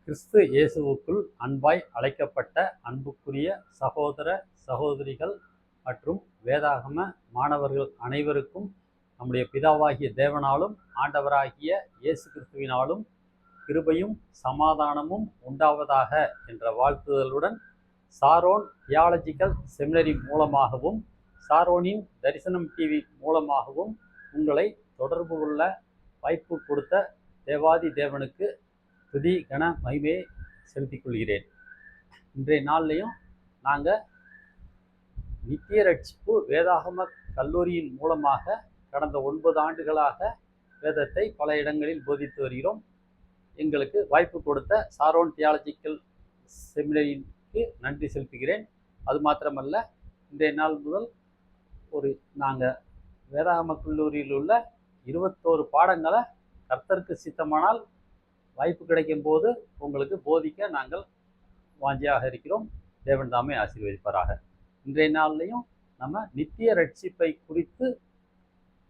கிறிஸ்து இயேசுவுக்குள் அன்பாய் அழைக்கப்பட்ட அன்புக்குரிய சகோதர சகோதரிகள் மற்றும் வேதாகம மாணவர்கள் அனைவருக்கும் நம்முடைய பிதாவாகிய தேவனாலும் ஆண்டவராகிய இயேசு கிறிஸ்துவினாலும் கிருபையும் சமாதானமும் உண்டாவதாக என்ற வாழ்த்துதலுடன் சாரோன் தியாலஜிக்கல் செமினரி மூலமாகவும் சாரோனின் தரிசனம் டிவி மூலமாகவும் உங்களை தொடர்பு கொள்ள வாய்ப்பு கொடுத்த தேவாதி தேவனுக்கு துதி கன மகிமையை செலுத்திக் கொள்கிறேன். இன்றைய நாள்லையும் நாங்கள் நித்திய ரட்சிப்பு வேதாகம கல்லூரியின் மூலமாக கடந்த 9 ஆண்டுகளாக வேதத்தை பல இடங்களில் போதித்து வருகிறோம். எங்களுக்கு வாய்ப்பு கொடுத்த சாரோன் தியாலஜிக்கல் செமினரிக்கு நன்றி செலுத்துகிறேன். அது மாத்திரமல்ல, இன்றைய நாள் முதல் நாங்கள் வேதாகம கல்லூரியில் உள்ள 21 பாடங்களை கர்த்தருக்கு சித்தமானால் வாய்ப்பு கிடைக்கும் போது உங்களுக்கு போதிக்க நாங்கள் வாஞ்சியாக இருக்கிறோம். தேவன் தாமே ஆசீர்வதிப்பாராக. இன்றைய நாள்லையும் நம்ம நித்திய ரட்சிப்பை குறித்து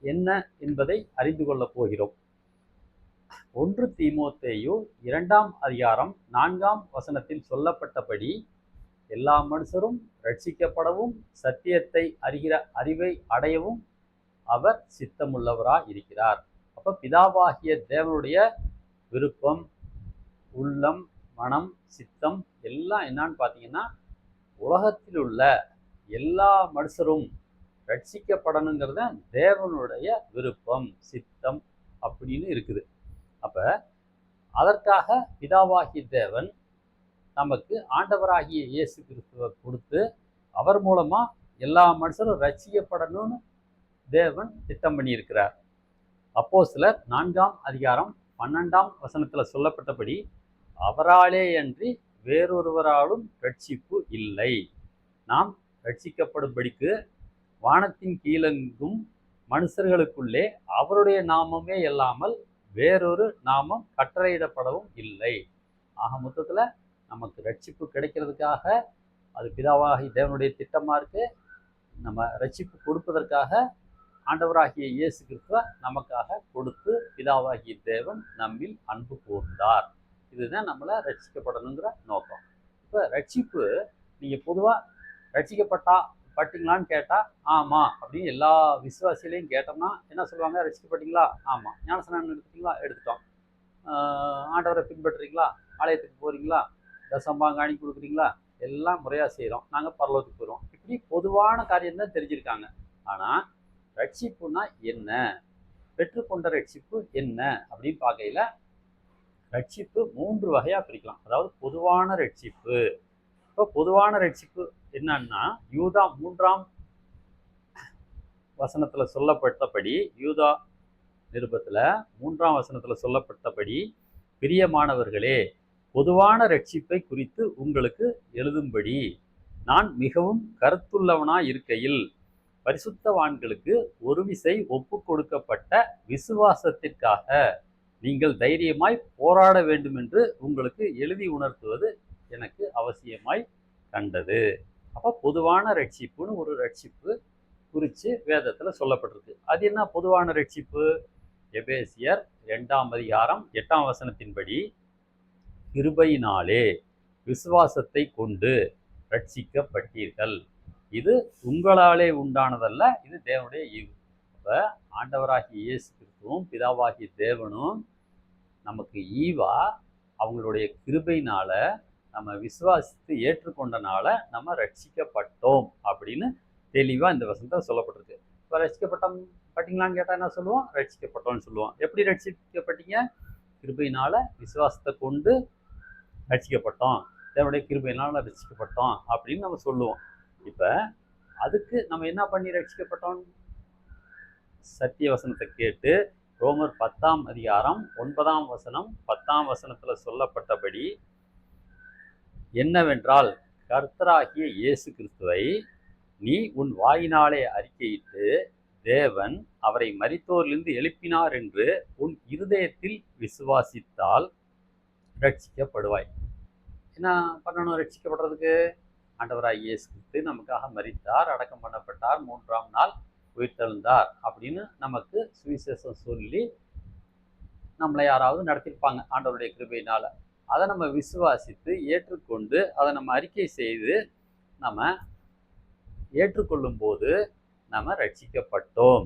என்ன என்பதை அறிந்து கொள்ளப் போகிறோம். 1 தீமோத்தேயு 2ஆம் அதிகாரம் 4ஆம் வசனத்தில் சொல்லப்பட்டபடி எல்லா மனுஷரும் ரட்சிக்கப்படவும் சத்தியத்தை அறிகிற அறிவை அடையவும் அவர் சித்தமுள்ளவராய் இருக்கிறார். அப்ப பிதாவாகிய தேவனுடைய விருப்பம், உள்ளம், மனம், சித்தம் எல்லாம் என்னன்னு பார்த்தீங்கன்னா, உலகத்தில் உள்ள எல்லா மனுஷரும் ரட்சிக்கப்படணுங்கிறத தேவனுடைய விருப்பம், சித்தம் அப்படின்னு இருக்குது. அப்ப அதற்காக பிதாவாகிய தேவன் நமக்கு ஆண்டவராகிய இயேசு கிறிஸ்துவை கொடுத்து அவர் மூலமா எல்லா மனுஷரும் ரட்சிக்கப்படணும்னு தேவன் திட்டம் பண்ணியிருக்கிறார். அப்போஸ்தலர் 4ஆம் அதிகாரம் 12ஆம் வசனத்தில் சொல்லப்பட்டபடி அவராலே அன்றி வேறொருவராலும் ரட்சிப்பு இல்லை. நாம் ரட்சிக்கப்படும்படிக்கு வானத்தின் கீழெங்கும் மனுஷர்களுக்குள்ளே அவருடைய நாமமே இல்லாமல் வேறொரு நாமம் கட்டளையிடப்படவும் இல்லை. ஆக மொத்தத்தில் நமக்கு ரட்சிப்பு கிடைக்கிறதுக்காக அது பிதாவாகி தேவனுடைய திட்டமாக இருக்கு. நம்ம ரட்சிப்பு கொடுப்பதற்காக ஆண்டவராகிய இயேசு கிறிஸ்துவ நமக்காக கொடுத்து பிதாவாகிய தேவன் நம்மில் அன்பு கூர்ந்தார். இதுதான் நம்மளை ரட்சிக்கப்படணுங்கிற நோக்கம். இப்போ ரட்சிப்பு நீங்கள் பொதுவாக ரட்சிக்கப்பட்டீங்களான்னு கேட்டால் ஆமாம் அப்படின்னு எல்லா விசுவாசிகளையும் கேட்டோம்னா என்ன சொல்லுவாங்க? ரட்சிக்கப்பட்டீங்களா? ஆமாம். ஞானஸ்நானம் எடுத்துட்டீங்களா? எடுத்துட்டோம். ஆண்டவரை பின்பற்றுறீங்களா? ஆலயத்துக்கு போகிறீங்களா? தசம்பாங்காணி கொடுக்குறீங்களா? எல்லாம் முறையாக செய்கிறோம், நாங்கள் பரலோகத்துக்கு போயிடுவோம். இப்படி பொதுவான காரியம் தான் தெரிஞ்சிருக்காங்க. ஆனால் ரட்சிப்புனா என்ன, பெற்றுக்கொண்ட ரட்சிப்பு என்ன அப்படின்னு பார்க்கையில ரட்சிப்பு 3 வகையாக பிரிக்கலாம். அதாவது பொதுவான ரட்சிப்பு. இப்போ பொதுவான ரட்சிப்பு என்னன்னா, யூதா 3ஆம் வசனத்தில் சொல்லப்பட்டபடி, யூதா நிருபத்தில் 3ஆம் வசனத்தில் சொல்லப்பட்டபடி, பிரியமானவர்களே, பொதுவான ரட்சிப்பை குறித்து உங்களுக்கு எழுதும்படி நான் மிகவும் கருத்துள்ளவனாய் இருக்கையில் பரிசுத்தவான்களுக்கு ஒரு விசை ஒப்பு கொடுக்கப்பட்ட விசுவாசத்திற்காக நீங்கள் தைரியமாய் போராட வேண்டும் என்று உங்களுக்கு எழுதி உணர்த்துவது எனக்கு அவசியமாய் கண்டது. அப்போ பொதுவான ரட்சிப்புன்னு ஒரு ரட்சிப்பு குறித்து வேதத்தில் சொல்லப்பட்டிருக்கு. அது என்ன பொதுவான ரட்சிப்பு? எபேசியர் 2ஆம் அதிகாரம் 8ஆம் வசனத்தின்படி கிருபையினாலே விசுவாசத்தை கொண்டு ரட்சிக்கப்பட்டீர்கள். இது உங்களாலே உண்டானதல்ல, இது தேவனுடைய ஈவு. அப்போ ஆண்டவராகிய இயேசு கிறிஸ்துவும் பிதாவாகிய தேவனும் நமக்கு ஈவா அவங்களுடைய கிருபையினால நம்ம விசுவாசித்து ஏற்றுக்கொண்டனால நம்ம ரட்சிக்கப்பட்டோம் அப்படின்னு தெளிவாக இந்த வசனத்தில் சொல்லப்பட்டிருக்கு. இப்போ ரட்சிக்கப்பட்டீங்களான்னு கேட்டால் என்ன சொல்லுவோம்? ரட்சிக்கப்பட்டோம்னு சொல்லுவோம். எப்படி ரட்சிக்கப்பட்டீங்க? கிருபையினால விசுவாசத்தை கொண்டு ரட்சிக்கப்பட்டோம், தேவனுடைய கிருபையினால ரட்சிக்கப்பட்டோம் அப்படின்னு நம்ம சொல்லுவோம். இப்போ அதுக்கு நம்ம என்ன பண்ணி ரட்சிக்கப்பட்டோம்? சத்திய வசனத்தை கேட்டு ரோமர் 10ஆம் அதிகாரம் 9ஆம் வசனம் 10ஆம் வசனத்தில் சொல்லப்பட்டபடி என்னவென்றால், கர்த்தராகிய இயேசு கிறிஸ்துவை நீ உன் வாயினாலே அறிக்கையிட்டு தேவன் அவரை மரித்தோரிலிருந்து எழுப்பினார் என்று உன் இருதயத்தில் விசுவாசித்தால் ரட்சிக்கப்படுவாய். என்ன பண்ணணும் ரட்சிக்கப்படுறதுக்கு? ஆண்டவராகிய இயேசு கிறிஸ்து நமக்காக மரித்தார், அடக்கம் பண்ணப்பட்டார், 3ஆம் நாள் உயிர்த்தெழுந்தார் அப்படின்னு நமக்கு சுவிசேஷம் சொல்லி நம்மளை யாராவது நடத்திருப்பாங்க ஆண்டவருடைய கிருபையினால. அதை நம்ம விசுவாசித்து ஏற்றுக்கொண்டு அதை நம்ம அறிக்கை செய்து நம்ம ஏற்றுக்கொள்ளும் போது நம்ம ரட்சிக்கப்பட்டோம்.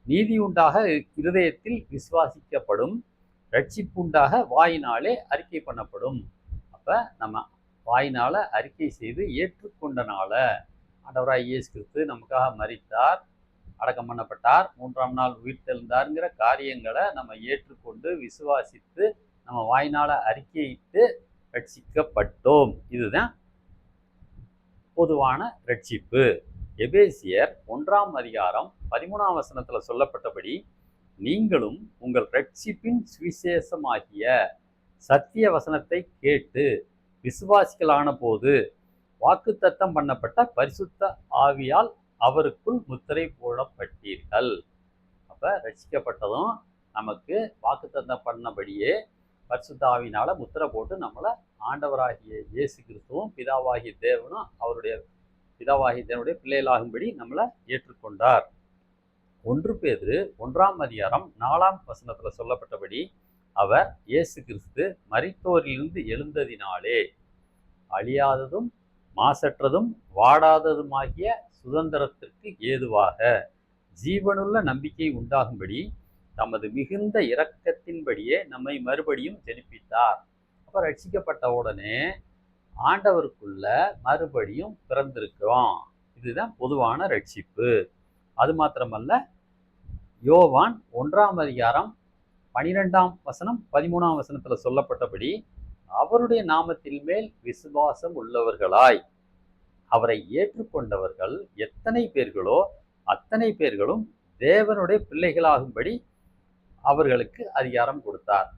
நீதி உண்டாக இருதயத்தில் விசுவாசிக்கப்படும், ரட்சிப்பு உண்டாக வாயினாலே அறிக்கை பண்ணப்படும். அப்ப நம்ம வாயினால அறிக்கை செய்து ஏற்றுக்கொண்டனால ஆண்டவராய் இயேசு கிறிஸ்து நமக்காக மரித்தார், அடக்கம் பண்ணப்பட்டார், 3ஆம் நாள் உயிர்த்தெழுந்தாருங்கிற காரியங்களை நம்ம ஏற்றுக்கொண்டு விசுவாசித்து நம்ம வாயினால அறிக்கையிட்டு ரட்சிக்கப்பட்டோம். இதுதான் பொதுவான ரட்சிப்பு. எபேசியர் 1ஆம் அதிகாரம் 13ஆம் வசனத்துல சொல்லப்பட்டபடி நீங்களும் உங்கள் ரட்சிப்பின் சுவிசேஷமாகிய சத்திய வசனத்தை கேட்டு விசுவாசிகளான போது வாக்குத்தத்தம் பண்ணப்பட்ட பரிசுத்த ஆவியால் அவருக்குள் முத்திரை போடப்பட்டீர்கள். அப்ப ரட்சிக்கப்பட்டதும் நமக்கு வாக்குத்தத்தம் பண்ணபடியே பரிசுத்த ஆவியினால முத்திரை போட்டு நம்மளை ஆண்டவராகிய இயேசு கிறிஸ்துவும் பிதாவாகிய தேவனும் அவருடைய பிதாவாகிய தேவனுடைய பிள்ளைகளாகும்படி நம்மளை ஏற்றுக்கொண்டார். 1 பேதுரு 1ஆம் அதிகாரம் 4ஆம் வசனத்துல சொல்லப்பட்டபடி அவர் இயேசு கிறிஸ்து மரித்தோரிலிருந்து எழுந்ததினாலே அழியாததும் மாசற்றதும் வாடாததுமாகிய சுதந்திரத்திற்கு ஏதுவாக ஜீவனுள்ள நம்பிக்கை உண்டாகும்படி தமது மிகுந்த இரக்கத்தின்படியே நம்மை மறுபடியும் ஜெனிப்பித்தார். அப்ப ரட்சிக்கப்பட்ட உடனே ஆண்டவருக்குள்ள மறுபடியும் பிறந்திருக்கிறோம். இதுதான் பொதுவான ரட்சிப்பு. அது மாத்திரமல்ல, யோவான் 1ஆம் அதிகாரம் 12ஆம் வசனம் 13ஆம் வசனத்துல சொல்லப்பட்டபடி அவருடைய நாமத்தின் மேல் விசுவாசம் உள்ளவர்களாய் அவரை ஏற்றுக்கொண்டவர்கள் எத்தனை பேர்களோ அத்தனை பேர்களும் தேவனுடைய பிள்ளைகளாகும்படி அவர்களுக்கு அதிகாரம் கொடுத்தார்.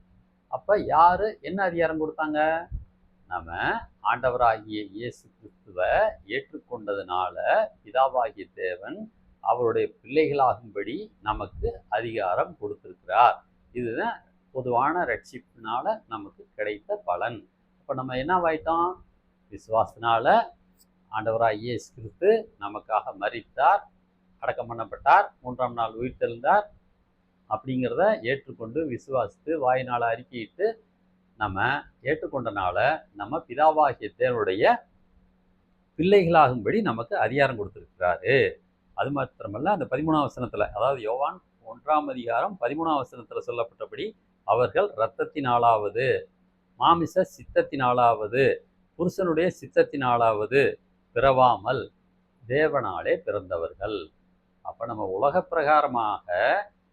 அப்ப யாரு என்ன அதிகாரம் கொடுத்தாங்க? நம்ம ஆண்டவராகிய இயேசு கிறிஸ்துவை ஏற்றுக்கொண்டதுனால பிதாவாகிய தேவன் அவருடைய பிள்ளைகளாகும்படி நமக்கு அதிகாரம் கொடுத்திருக்கிறார். இதுதான் பொதுவான ரட்சிப்பினால நமக்கு கிடைத்த பலன். அப்ப நம்ம என்னவாயிட்டோம்? விசுவாசத்தினால ஆண்டவராகிய இயேசு கிறிஸ்து நமக்காக மரித்தார், அடக்கம் பண்ணப்பட்டார், 3ஆம் நாள் உயிர்த்தெழுந்தார் அப்படிங்கிறத ஏற்றுக்கொண்டு விசுவாசித்து வாயினால அறிக்கையிட்டு நம்ம ஏற்றுக்கொண்டனால நம்ம பிதாவாகிய தேவனுடைய பிள்ளைகளாகும்படி நமக்கு அதிகாரம் கொடுத்திருக்கிறாரு. அது மாத்திரமல்ல, அந்த 13ஆம் வசனத்துல, அதாவது யோவான் 1ஆம் அதிகாரம் 13ஆம் வசனத்துல சொல்லப்பட்டபடி அவர்கள் இரத்தத்தினாலாவது மாமிச சித்தத்தினாலாவது புருஷனுடைய சித்தத்தினாலாவது பிறவாமல் தேவனாலே பிறந்தவர்கள். அப்ப நம்ம உலக பிரகாரமாக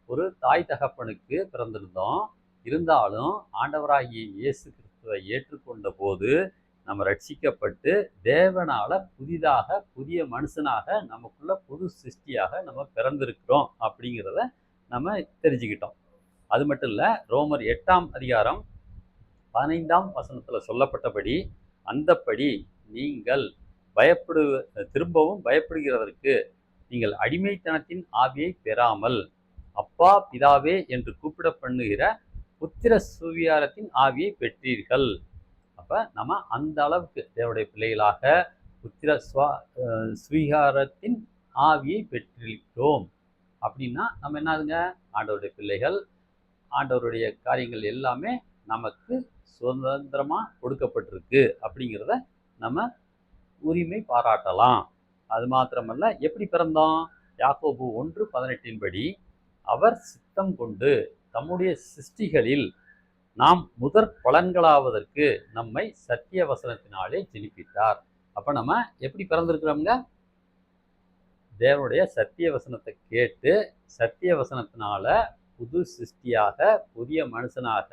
ஒரு தாய் தகப்பனுக்கு பிறந்திருந்தோம். இருந்தாலும் ஆண்டவராகிய இயேசு கிறிஸ்துவை ஏற்றுக்கொண்ட போது நம்ம ரட்சிக்கப்பட்டு தேவனால புதிதாக புதிய மனுஷனாக நமக்குள்ள புது சிருஷ்டியாக நம்ம பிறந்திருக்கிறோம் அப்படிங்கிறத நம்ம தெரிஞ்சுக்கிட்டோம். அது மட்டும் இல்லை, ரோமர் 8ஆம் அதிகாரம் 15ஆம் வசனத்துல சொல்லப்பட்டபடி அந்தப்படி நீங்கள் திரும்பவும் பயப்படுகிறதற்கு நீங்கள் அடிமைத்தனத்தின் ஆவியை பெறாமல் அப்பா பிதாவே என்று கூப்பிட பண்ணுகிற புத்திர சுவிகாரத்தின் ஆவியை பெற்றீர்கள். அப்ப நம்ம அந்த அளவுக்கு தேவனுடைய பிள்ளைகளாக புத்திர சுவிகாரத்தின் ஆவியை பெற்றிருக்கிறோம். அப்படின்னா நம்ம என்னதுங்க? ஆண்டவருடைய பிள்ளைகள். ஆண்டவருடைய காரியங்கள் எல்லாமே நமக்கு சுதந்திரமா கொடுக்கப்பட்டிருக்கு அப்படிங்கிறத நம்ம உரிமை பாராட்டலாம். அது மாத்திரமல்ல, எப்படி பிறந்தோம்? யாக்கோபு 1:18 படி அவர் சித்தம் கொண்டு தம்முடைய சிருஷ்டிகளில் நாம் முதற் பலன்களாவதற்கு நம்மை சத்திய வசனத்தினாலே ஜெனிப்பித்தார். அப்ப நம்ம எப்படி பிறந்திருக்கிறோம்ங்க? தேவனுடைய சத்திய வசனத்தை கேட்டு சத்திய வசனத்தினால புது சிருஷ்டியாக புதிய மனுஷனாக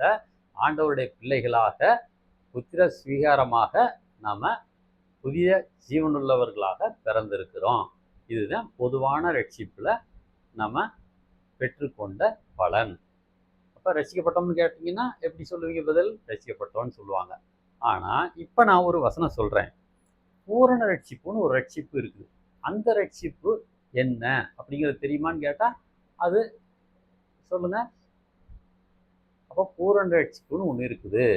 ஆண்டவருடைய பிள்ளைகளாக புத்திர சுவீகாரமாக நாம புதிய ஜீவனுள்ளவர்களாக பிறந்திருக்கிறோம். இதுதான் பொதுவான ரட்சிப்புல நம்ம பெற்றுக்கொண்ட பலன். அப்ப ரட்சிக்கப்பட்டோம்னு கேட்டீங்கன்னா எப்படி சொல்லுவீங்க? பதில் ரட்சிக்கப்பட்டோம்னு சொல்லுவாங்க. ஆனா இப்ப நான் ஒரு வசனம் சொல்றேன். பூரண ரட்சிப்புன்னு ஒரு ரட்சிப்பு இருக்குது. அந்த ரட்சிப்பு என்ன அப்படிங்கிறது தெரியுமான்னு கேட்டா அது சொல்லுங்க. அப்போ பூரண ரட்சிப்புன்னு ஒன்று இருக்குது.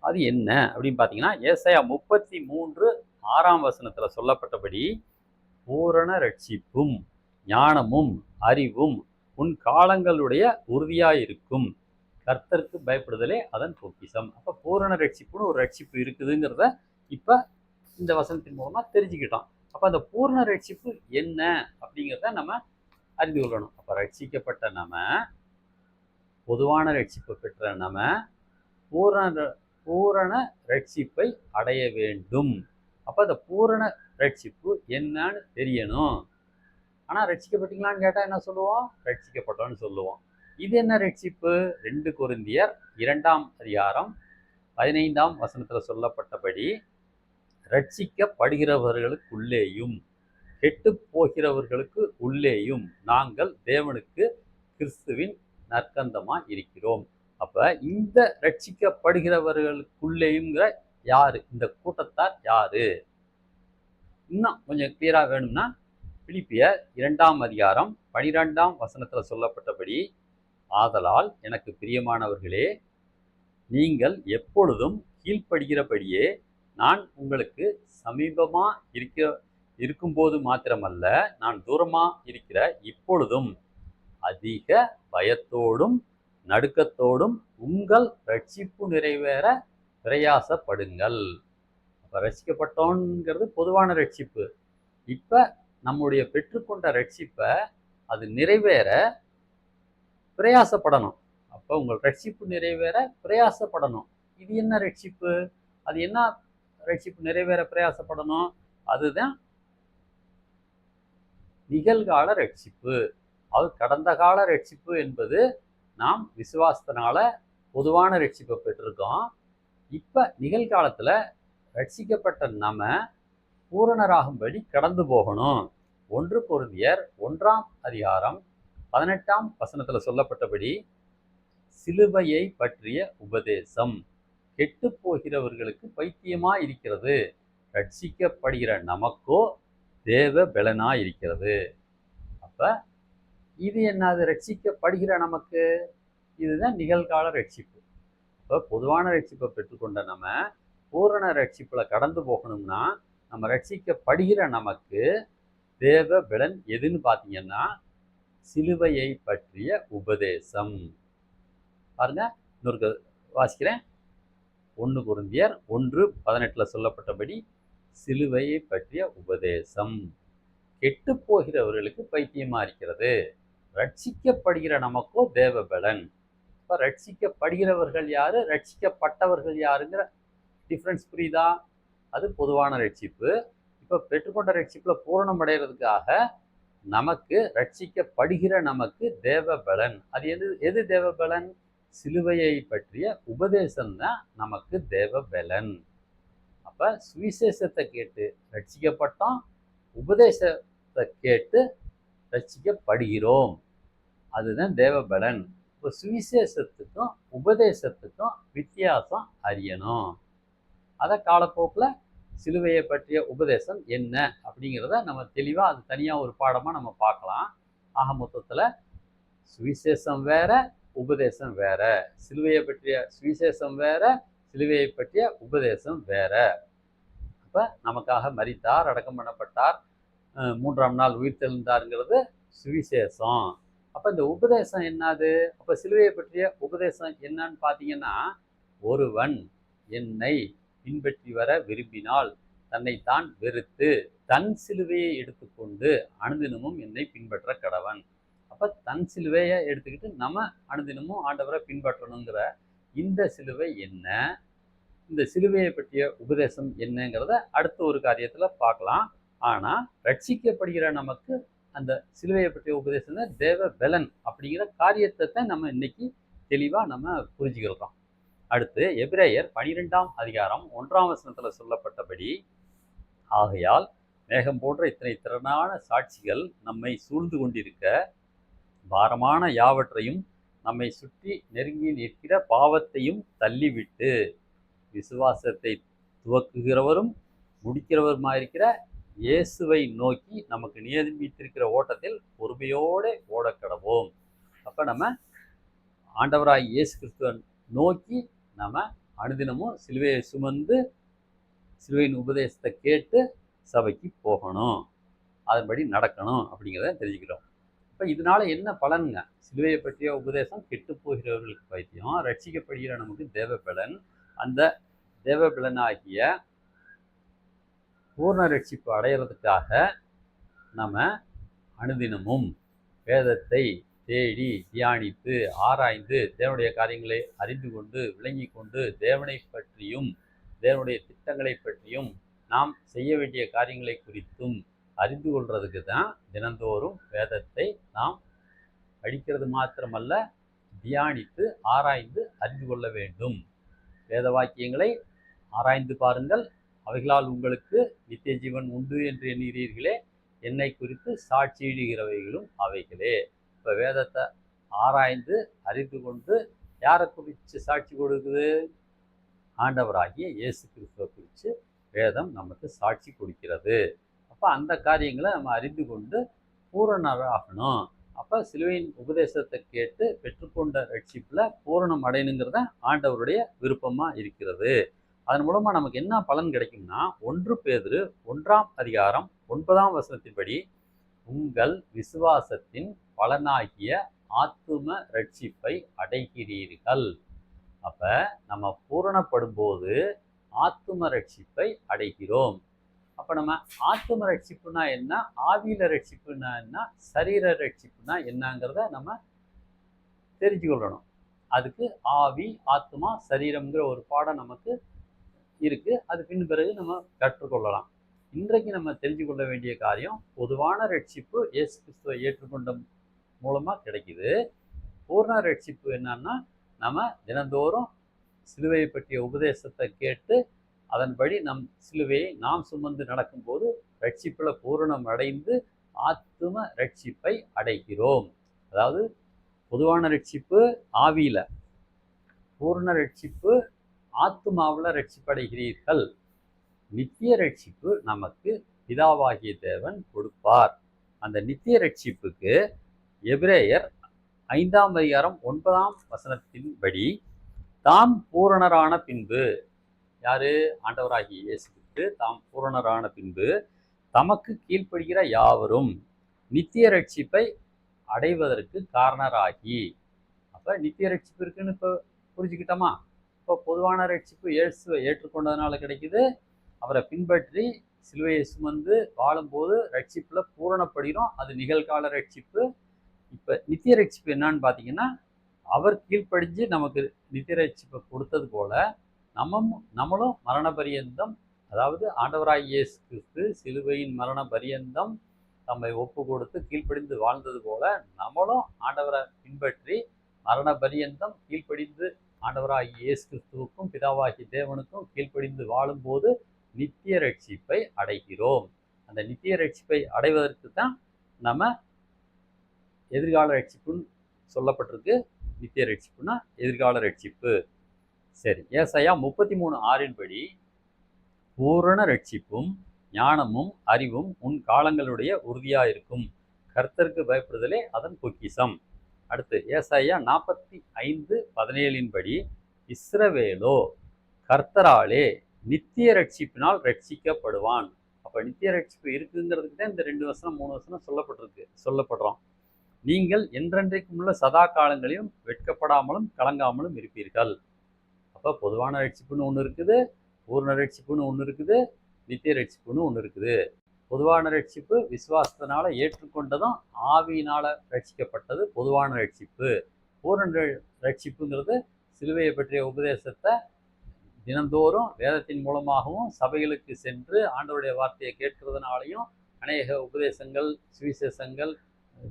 அது என்ன அப்படின்னு பார்த்தீங்கன்னா, ஏசாயா 33:6ஆம் வசனத்துல சொல்லப்பட்டபடி பூரண ரட்சிப்பும் ஞானமும் அறிவும் உன் காலங்களுடைய உறுதியாயிருக்கும். கர்த்தருக்கு பயப்படுதலே அதன் பொக்கிஷம். அப்போ பூரண ரட்சிப்புன்னு ஒரு ரட்சிப்பு இருக்குதுங்கிறத இப்போ இந்த வசனத்தின் மூலமாக தெரிஞ்சுக்கிட்டோம். அப்போ அந்த பூரண ரட்சிப்பு என்ன அப்படிங்கிறத நம்ம அறிந்து கொள்ளணும். அப்போ ரட்சிக்கப்பட்ட நம்ம, பொதுவான ரட்சிப்பு பெற்ற நம்ம பூரண ரட்சிப்பை அடைய வேண்டும். அப்போ அந்த பூரண ரட்சிப்பு என்னன்னு தெரியணும். ஆனால் ரட்சிக்கப்பட்டீங்களான்னு கேட்டால் என்ன சொல்லுவோம்? ரட்சிக்கப்பட்டோன்னு சொல்லுவோம். இது என்ன ரட்சிப்பு? 2 கொரிந்தியர் 2ஆம் அதிகாரம் 15ஆம் வசனத்தில் சொல்லப்பட்டபடி, ரட்சிக்கப்படுகிறவர்களுக்குள்ளேயும் கெட்டு போகிறவர்களுக்கு உள்ளேயும் நாங்கள் தேவனுக்கு கிறிஸ்துவின் நற்கந்தமா இருக்கிறோம். அப்ப இந்த ரட்சிக்கப்படுகிறவர்களுக்குள்ளேயுங்கிற யாரு? இந்த கூட்டத்தார் யாரு? இன்னும் கொஞ்சம் கிளியரா வேணும்னா பிலிப்பியர் 2ஆம் அதிகாரம் 12ஆம் வசனத்துல சொல்லப்பட்டபடி, ஆதலால் எனக்கு பிரியமானவர்களே, நீங்கள் எப்பொழுதும் கீழ்ப்படுகிறபடியே நான் உங்களுக்கு சமீபமா இருக்கும்போது மாத்திரமல்ல, நான் தூரமா இருக்கிற இப்பொழுதும் அதிக பயத்தோடும் நடுக்கத்தோடும் உங்கள் ரட்சிப்பு நிறைவேற பிரயாசப்படுங்கள். அப்ப ரட்சிக்கப்பட்டோங்கிறது பொதுவான ரட்சிப்பு. இப்ப நம்முடைய பெற்றுக்கொண்ட ரட்சிப்பை அது நிறைவேற பிரயாசப்படணும். அப்ப உங்கள் ரட்சிப்பு நிறைவேற பிரயாசப்படணும். இது என்ன ரட்சிப்பு? அது என்ன ரட்சிப்பு நிறைவேற பிரயாசப்படணும்? அதுதான் நிகழ்கால ரட்சிப்பு. அது கடந்த கால ரட்சிப்பு என்பது நாம் விசுவாசத்தினால பொதுவான ரட்சிப்பை பெற்றிருக்கோம். இப்ப நிகழ்காலத்துல ரட்சிக்கப்பட்ட நம்ம பூரணராகும்படி கடந்து போகணும். 1 கொரிந்தியர் 1ஆம் அதிகாரம் 18ஆம் வசனத்துல சொல்லப்பட்டபடி, சிலுவையை பற்றிய உபதேசம் கெட்டு போகிறவர்களுக்கு பைத்தியமா இருக்கிறது, ரட்சிக்கப்படுகிற நமக்கோ தேவ பலனா இருக்கிறது. அப்ப இது என்னது? ரட்சிக்கப்படுகிற நமக்கு இதுதான் நிகழ்கால ரட்சிப்பு. இப்போ பொதுவான ரட்சிப்பை பெற்றுக்கொண்ட நம்ம பூரண ரட்சிப்புல கடந்து போகணும்னா, நம்ம ரட்சிக்கப்படுகிற நமக்கு தேவ பலன் எதுன்னு பார்த்தீங்கன்னா, சிலுவையை பற்றிய உபதேசம். பாருங்க, இன்னொரு வாசிக்கிறேன். 1 கொரிந்தியர் 1:18 சொல்லப்பட்டபடி, சிலுவையை பற்றிய உபதேசம் கெட்டு போகிறவர்களுக்கு பைத்தியமா இருக்கிறது, ரட்சிக்கப்படுகிற நமக்கோ தேவ பலன். இப்ப ரட்சிக்கப்படுகிறவர்கள் யாரு, ரட்சிக்கப்பட்டவர்கள் யாருங்கிற டிஃப்ரென்ஸ் புரியுதா? அது பொதுவான ரட்சிப்பு. இப்ப பெற்றுக்கொண்ட ரட்சிப்புல பூரணம் அடைகிறதுக்காக நமக்கு ரட்சிக்கப்படுகிற நமக்கு தேவ பலன். அது எது தேவ பலன்? சிலுவையை பற்றிய உபதேசம் தான் நமக்கு தேவ பலன். அப்ப சுவிசேஷத்தை கேட்டு ரட்சிக்கப்பட்டோம், உபதேசத்தை கேட்டு ரட்சிக்கப்படுகிறோம். அதுதான் தேவ பலன். இப்போ சுவிசேஷத்துக்கும் உபதேசத்துக்கும் வித்தியாசம் அறியணும். அதை காலப்போக்கில் சிலுவையை பற்றிய உபதேசம் என்ன அப்படிங்கிறத நம்ம தெளிவாக அது தனியாக ஒரு பாடமாக நம்ம பார்க்கலாம். ஆக மொத்தத்தில் சுவிசேஷம் வேற, உபதேசம் வேற. சிலுவையை பற்றிய சுவிசேஷம் வேற, சிலுவையை பற்றிய உபதேசம் வேற. அப்போ நமக்காக மரித்தார், அடக்கம் பண்ணப்பட்டார், 3ஆம் நாள் உயிர்த்தெழுந்தாருங்கிறது சுவிசேஷம். அப்போ இந்த உபதேசம் என்னது? அப்போ சிலுவையை பற்றிய உபதேசம் என்னன்னு பார்த்தீங்கன்னா, ஒருவன் என்னை பின்பற்றி வர விரும்பினால் தன்னைத்தான் வெறுத்து தன் சிலுவையை எடுத்துக்கொண்டு அனுதினமும் என்னை பின்பற்ற கடவன். அப்போ தன் சிலுவையை எடுத்துக்கிட்டு நம்ம அனுதினமும் ஆண்டவரை பின்பற்றணுங்கிற இந்த சிலுவை என்ன, இந்த சிலுவையை பற்றிய உபதேசம் என்னங்கிறத அடுத்த ஒரு காரியத்தில் பார்க்கலாம். ஆனால் ரட்சிக்கப்படுகிற நமக்கு அந்த சிலுவையை பற்றிய உபதேசம் தான் தேவ பலன் அப்படிங்கிற காரியத்தை தான் நம்ம இன்னைக்கு தெளிவாக நம்ம புரிஞ்சுக்கிறோம். அடுத்து எபிரேயர் 12ஆம் அதிகாரம் 1ஆம் வசனத்துல சொல்லப்பட்டபடி, ஆகையால் மேகம் போன்ற இத்தனை திறனான சாட்சிகள் நம்மை சூழ்ந்து கொண்டிருக்க, பாரமான யாவற்றையும் நம்மை சுற்றி நெருங்கி நிற்கிற பாவத்தையும் தள்ளிவிட்டு, விசுவாசத்தை துவக்குகிறவரும் முடிக்கிறவருமாயிருக்கிற இயேசுவை நோக்கி நமக்கு நியமித்திருக்கிற ஓட்டத்தில் பொறுமையோடு ஓடக்கடவோம். அப்ப நம்ம ஆண்டவராய் இயேசு கிறிஸ்துவை நோக்கி நம்ம அனுதினமும் சிலுவையை சுமந்து சிலுவையின் உபதேசத்தை கேட்டு சபைக்கு போகணும், அதன்படி நடக்கணும் அப்படிங்கிறத தெரிஞ்சுக்கிறோம். இப்போ இதனால என்ன பலனுங்க? சிலுவையை பற்றிய உபதேசம் கெட்டு போகிறவர்களுக்கு பைத்தியம், ரட்சிக்கப்படுகிற நமக்கு தேவபலன். அந்த தேவபலனாகிய பூர்ண ரட்சிப்பு அடையிறதுக்காக நம்ம அனுதினமும் வேதத்தை தேடி தியானித்து ஆராய்ந்து தேவனுடைய காரியங்களை அறிந்து கொண்டு விளங்கி கொண்டு தேவனை பற்றியும் தேவனுடைய திட்டங்களை பற்றியும் நாம் செய்ய வேண்டிய காரியங்களை குறித்தும் அறிந்து கொள்றதுக்கு தான் தினந்தோறும் வேதத்தை நாம் படிக்கிறது மாத்திரமல்ல, தியானித்து ஆராய்ந்து அறிந்து கொள்ள வேண்டும். வேத வாக்கியங்களை ஆராய்ந்து பாருங்கள், அவைகளால் உங்களுக்கு நித்திய ஜீவன் உண்டு என்று எண்ணுகிறீர்களே, என்னை குறித்து சாட்சியிடுகிறவைகளும் அவைகளே. இப்போ வேதத்தை ஆராய்ந்து அறிந்து கொண்டு யாரை குறித்து சாட்சி கொடுக்குது? ஆண்டவராகிய இயேசு கிறிஸ்துவை குறித்து வேதம் நமக்கு சாட்சி கொடுக்கிறது. அப்போ அந்த காரியங்களை நம்ம அறிந்து கொண்டு பூரணராகணும். அப்போ சிலுவையின் உபதேசத்தை கேட்டு பெற்றுக்கொண்ட ரட்சிப்பில் பூரணம் அடையணுங்கிறத ஆண்டவருடைய விருப்பமாக இருக்கிறது. அதன் மூலமாக நமக்கு என்ன பலன் கிடைக்கும்னா, 1 பேதுரு 1ஆம் அதிகாரம் 9ஆம் வசனத்தின்படி, உங்கள் விசுவாசத்தின் பலனாகிய ஆத்தும ரட்சிப்பை அடைகிறீர்கள். அப்போ நம்ம பூரணப்படும் போது ஆத்தும ரட்சிப்பை அடைகிறோம். அப்போ நம்ம ஆத்தும ரட்சிப்புனா என்ன, ஆவியில ரட்சிப்புனா என்ன, சரீர ரட்சிப்புனா என்னங்கிறத நம்ம தெரிஞ்சுக்கொள்ளணும். அதுக்கு ஆவி, ஆத்மா, சரீரம்ங்கிற ஒரு பாடம் நமக்கு இருக்கு. அது பின் பிறகு நம்ம கற்றுக்கொள்ளலாம். இன்றைக்கு நம்ம தெரிஞ்சு கொள்ள வேண்டிய காரியம், பொதுவான ரட்சிப்பு இயேசு கிறிஸ்துவை ஏற்றுக்கொண்ட மூலமாக கிடைக்குது. பூர்ண ரட்சிப்பு என்னன்னா, நம்ம தினந்தோறும் சிலுவையை பற்றிய உபதேசத்தை கேட்டு அதன்படி நம் சிலுவையை நாம் சுமந்து நடக்கும்போது ரட்சிப்புல பூரணம் அடைந்து ஆத்தும ரட்சிப்பை அடைகிறோம். அதாவது பொதுவான ரட்சிப்பு ஆவியில, பூர்ண ரட்சிப்பு ஆத்துமாவில் ரட்சிப்படைகிறீர்கள். நித்திய ரட்சிப்பு நமக்கு பிதாவாகிய தேவன் கொடுப்பார். அந்த நித்திய ரட்சிப்புக்கு எபிரேயர் 5ஆம் அதிகாரம் 9ஆம் வசனத்தின்படி, தாம் பூரணரான பின்பு, யாரு? ஆண்டவராகிய இயேசு கிறிஸ்து தாம் பூரணரான பின்பு தமக்கு கீழ்ப்படுகிற யாவரும் நித்திய ரட்சிப்பை அடைவதற்கு காரணராகி. அப்போ நித்திய ரட்சிப்பு இருக்குன்னு இப்போ புரிஞ்சுக்கிட்டோமா? இப்போ பொதுவான ரட்சிப்பு இயேசுவை ஏற்றுக்கொண்டதுனால கிடைக்குது. அவரை பின்பற்றி சிலுவையை சுமந்து வாழும்போது ரட்சிப்பில் பூரணப்படுகிறோம். அது நிகழ்கால ரட்சிப்பு. இப்போ நித்திய ரட்சிப்பு என்னன்னு பார்த்தீங்கன்னா, அவர் கீழ்ப்படிஞ்சு நமக்கு நித்திய ரட்சிப்பை கொடுத்தது போல நம்மளும் மரண பரியந்தம், அதாவது ஆண்டவராகிய இயேசு கிறிஸ்து சிலுவையின் மரண பரியந்தம் தம்மை ஒப்பு கொடுத்து கீழ்ப்படிந்து வாழ்ந்தது போல நம்மளும் ஆண்டவரை பின்பற்றி மரண பரியந்தம் கீழ்ப்படிந்து ஆண்டவராகிய இயேசு கிறிஸ்துவுக்கும் பிதாவாகிய தேவனுக்கும் கீழ்ப்படிந்து வாழும்போது நித்திய ரட்சிப்பை அடைகிறோம். அந்த நித்திய ரட்சிப்பை அடைவதற்கு தான் நம்ம எதிர்கால ரட்சிப்புன்னு சொல்லப்பட்டிருக்கு. நித்திய ரட்சிப்புனா எதிர்கால ரட்சிப்பு. சரி, ஏசாயா 33:6 பூரண ரட்சிப்பும் ஞானமும் அறிவும் உன் காலங்களுடைய உறுதியா இருக்கும், கர்த்தருக்கு பயப்படுதலே அதன் பொக்கிஷம். அடுத்து ஏசாயா 45:17 இஸ்ரவேலோ கர்த்தராலே நித்திய ரட்சிப்பினால் ரட்சிக்கப்படுவான். அப்ப நித்திய ரட்சிப்பு இருக்குங்கிறதுக்கு தான் இந்த 2 வசனம் 3 வசனம் சொல்லப்படுறோம். நீங்கள் என்றென்றைக்கும் உள்ள சதா காலங்களையும் வெட்கப்படாமலும் கலங்காமலும் இருப்பீர்கள். அப்போ பொதுவான ரட்சிப்புன்னு ஒன்று இருக்குது, பூர்ண ரட்சிப்புன்னு ஒன்று இருக்குது, நித்திய ரட்சிப்புன்னு ஒன்று இருக்குது. பொதுவான ரட்சிப்பு விசுவாசத்தினால ஏற்றுக்கொண்டதும் ஆவியினால ரட்சிக்கப்பட்டது பொதுவான ரட்சிப்பு. பூர்ண ரட்சிப்புங்கிறது சிலுவையை பற்றிய உபதேசத்தை தினந்தோறும் வேதத்தின் மூலமாகவும் சபைகளுக்கு சென்று ஆண்டவருடைய வார்த்தையை கேட்கறதுனாலையும் அநேக உபதேசங்கள் சுவிசேஷங்கள்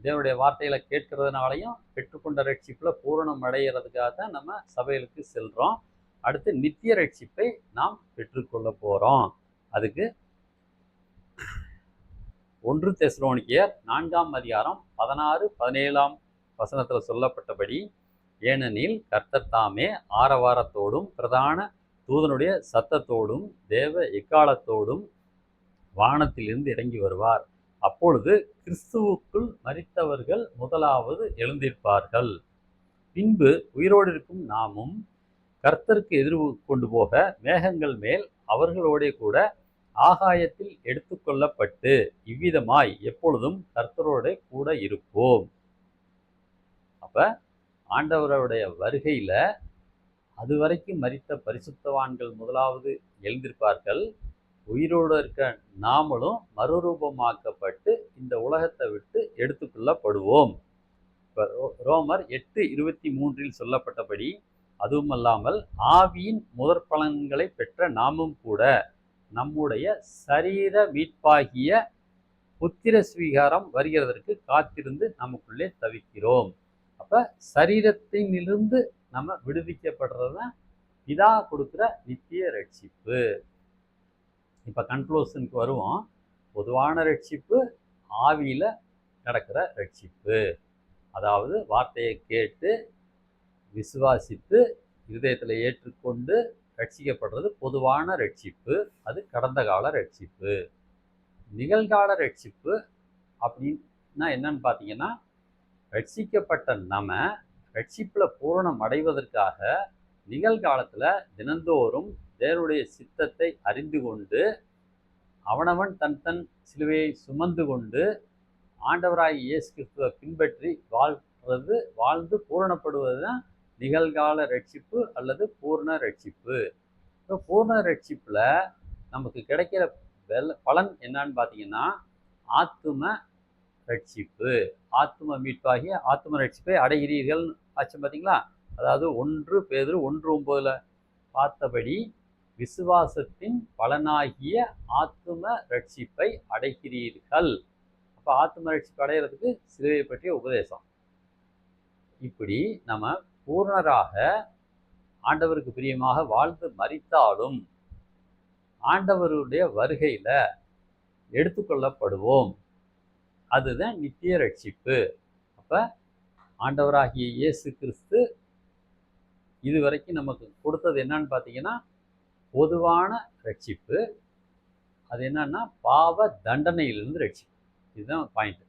தேவனுடைய வார்த்தைகளை கேட்கறதுனாலையும் பெற்றுக்கொண்ட ரட்சிப்பில் பூரணம் அடைகிறதுக்காக தான் நம்ம சபைகளுக்கு செல்கிறோம். அடுத்து நித்திய ரட்சிப்பை நாம் பெற்றுக்கொள்ள போகிறோம். அதுக்கு 1 தெசலோனிக்கேயர் 4ஆம் அதிகாரம் 16-17 வசனத்தில் சொல்லப்பட்டபடி, ஏனெனில் கர்த்தர் தாமே ஆரவாரத்தோடும் பிரதான தூதனுடைய சத்தத்தோடும் தேவ எக்காலத்தோடும் வானத்திலிருந்து இறங்கி வருவார். அப்பொழுது கிறிஸ்துவுக்குள் மரித்தவர்கள் முதலாவது எழுந்திருப்பார்கள். பின்பு உயிரோடு இருக்கும் நாமும் கர்த்தருக்கு எதிர் கொண்டு போக மேகங்கள் மேல் அவர்களோட கூட ஆகாயத்தில் எடுத்துக்கொள்ளப்பட்டு இவ்விதமாய் எப்பொழுதும் கர்த்தரோட கூட இருப்போம். அப்ப ஆண்டவருடைய வருகையில அதுவரைக்கும் மரித்த பரிசுத்தவான்கள் முதலாவது எழுந்திருப்பார்கள். உயிரோடு இருக்க நாமளும் மறுரூபமாக்கப்பட்டு இந்த உலகத்தை விட்டு எடுத்துக்கொள்ளப்படுவோம். இப்ப ரோமர் 8:23 சொல்லப்பட்டபடி, அதுவுமல்லாமல் ஆவியின் முதற் பலன்களை பெற்ற நாமும் கூட நம்முடைய சரீர மீட்பாகிய புத்திர ஸ்வீகாரம் வருகிறதற்கு காத்திருந்து நமக்குள்ளே தவிக்கிறோம். அப்ப சரீரத்திலிருந்து நம்ம விடுவிக்கப்படுறதுதான் பிதா கொடுக்குற நித்திய ரட்சிப்பு. இப்ப கன்க்ளூஷனுக்கு வருவோம். பொதுவான ரட்சிப்பு, ஆவியில நடக்கிற ரட்சிப்பு. அதாவது வார்த்தையை கேட்டு விசுவாசித்து இருதயத்தில் ஏற்றுக்கொண்டு ரட்சிக்கப்படுறது பொதுவான ரட்சிப்பு. அது கடந்த கால ரட்சிப்பு. நிகழ்கால ரட்சிப்பு அப்படின்னா என்னன்னு பார்த்தீங்கன்னா, ரட்சிக்கப்பட்ட நம்ம ரட்சிப்பில் பூரணம் அடைவதற்காக நிகழ்காலத்தில் தினந்தோறும் தேவனுடைய சித்தத்தை அறிந்து கொண்டு அவனவன் தன் தன் சிலுவையை சுமந்து கொண்டு ஆண்டவராய் இயேசு கிறிஸ்துவை பின்பற்றி வாழ்ந்து பூரணப்படுவது தான் நிகழ்கால ரட்சிப்பு அல்லது பூர்ண ரட்சிப்பு. இப்போ பூர்ண ரட்சிப்பில் நமக்கு கிடைக்கிற பலன் என்னன்னு பார்த்தீங்கன்னா, ஆத்தும ரட்சிப்பு. ஆத்தும மீட்பாகிய ஆத்தும ரட்சிப்பை அடைகிறீர்கள் ஆச்சு பார்த்தீங்களா? அதாவது 1 பேதுரு 1:9 பார்த்தபடி விசுவாசத்தின் பலனாகிய ஆத்தும ரட்சிப்பை அடைகிறீர்கள். அப்போ ஆத்தும ரட்சிப்பு அடைகிறதுக்கு சிலுவையை பற்றிய உபதேசம். இப்படி நம்ம பூர்ணராக ஆண்டவருக்கு பிரியமாக வாழ்ந்து மரித்தாலும் ஆண்டவருடைய வருகையில எடுத்துக்கொள்ளப்படுவோம். அதுதான் நித்திய ரட்சிப்பு. அப்ப ஆண்டவராகிய இயேசு கிறிஸ்து இதுவரைக்கும் நமக்கு கொடுத்தது என்னன்னு பார்த்தீங்கன்னா, பொதுவான ரட்சிப்பு. அது என்னன்னா, பாவ தண்டனையிலிருந்து ரட்சிப்பு. இதுதான் பாயிண்ட்.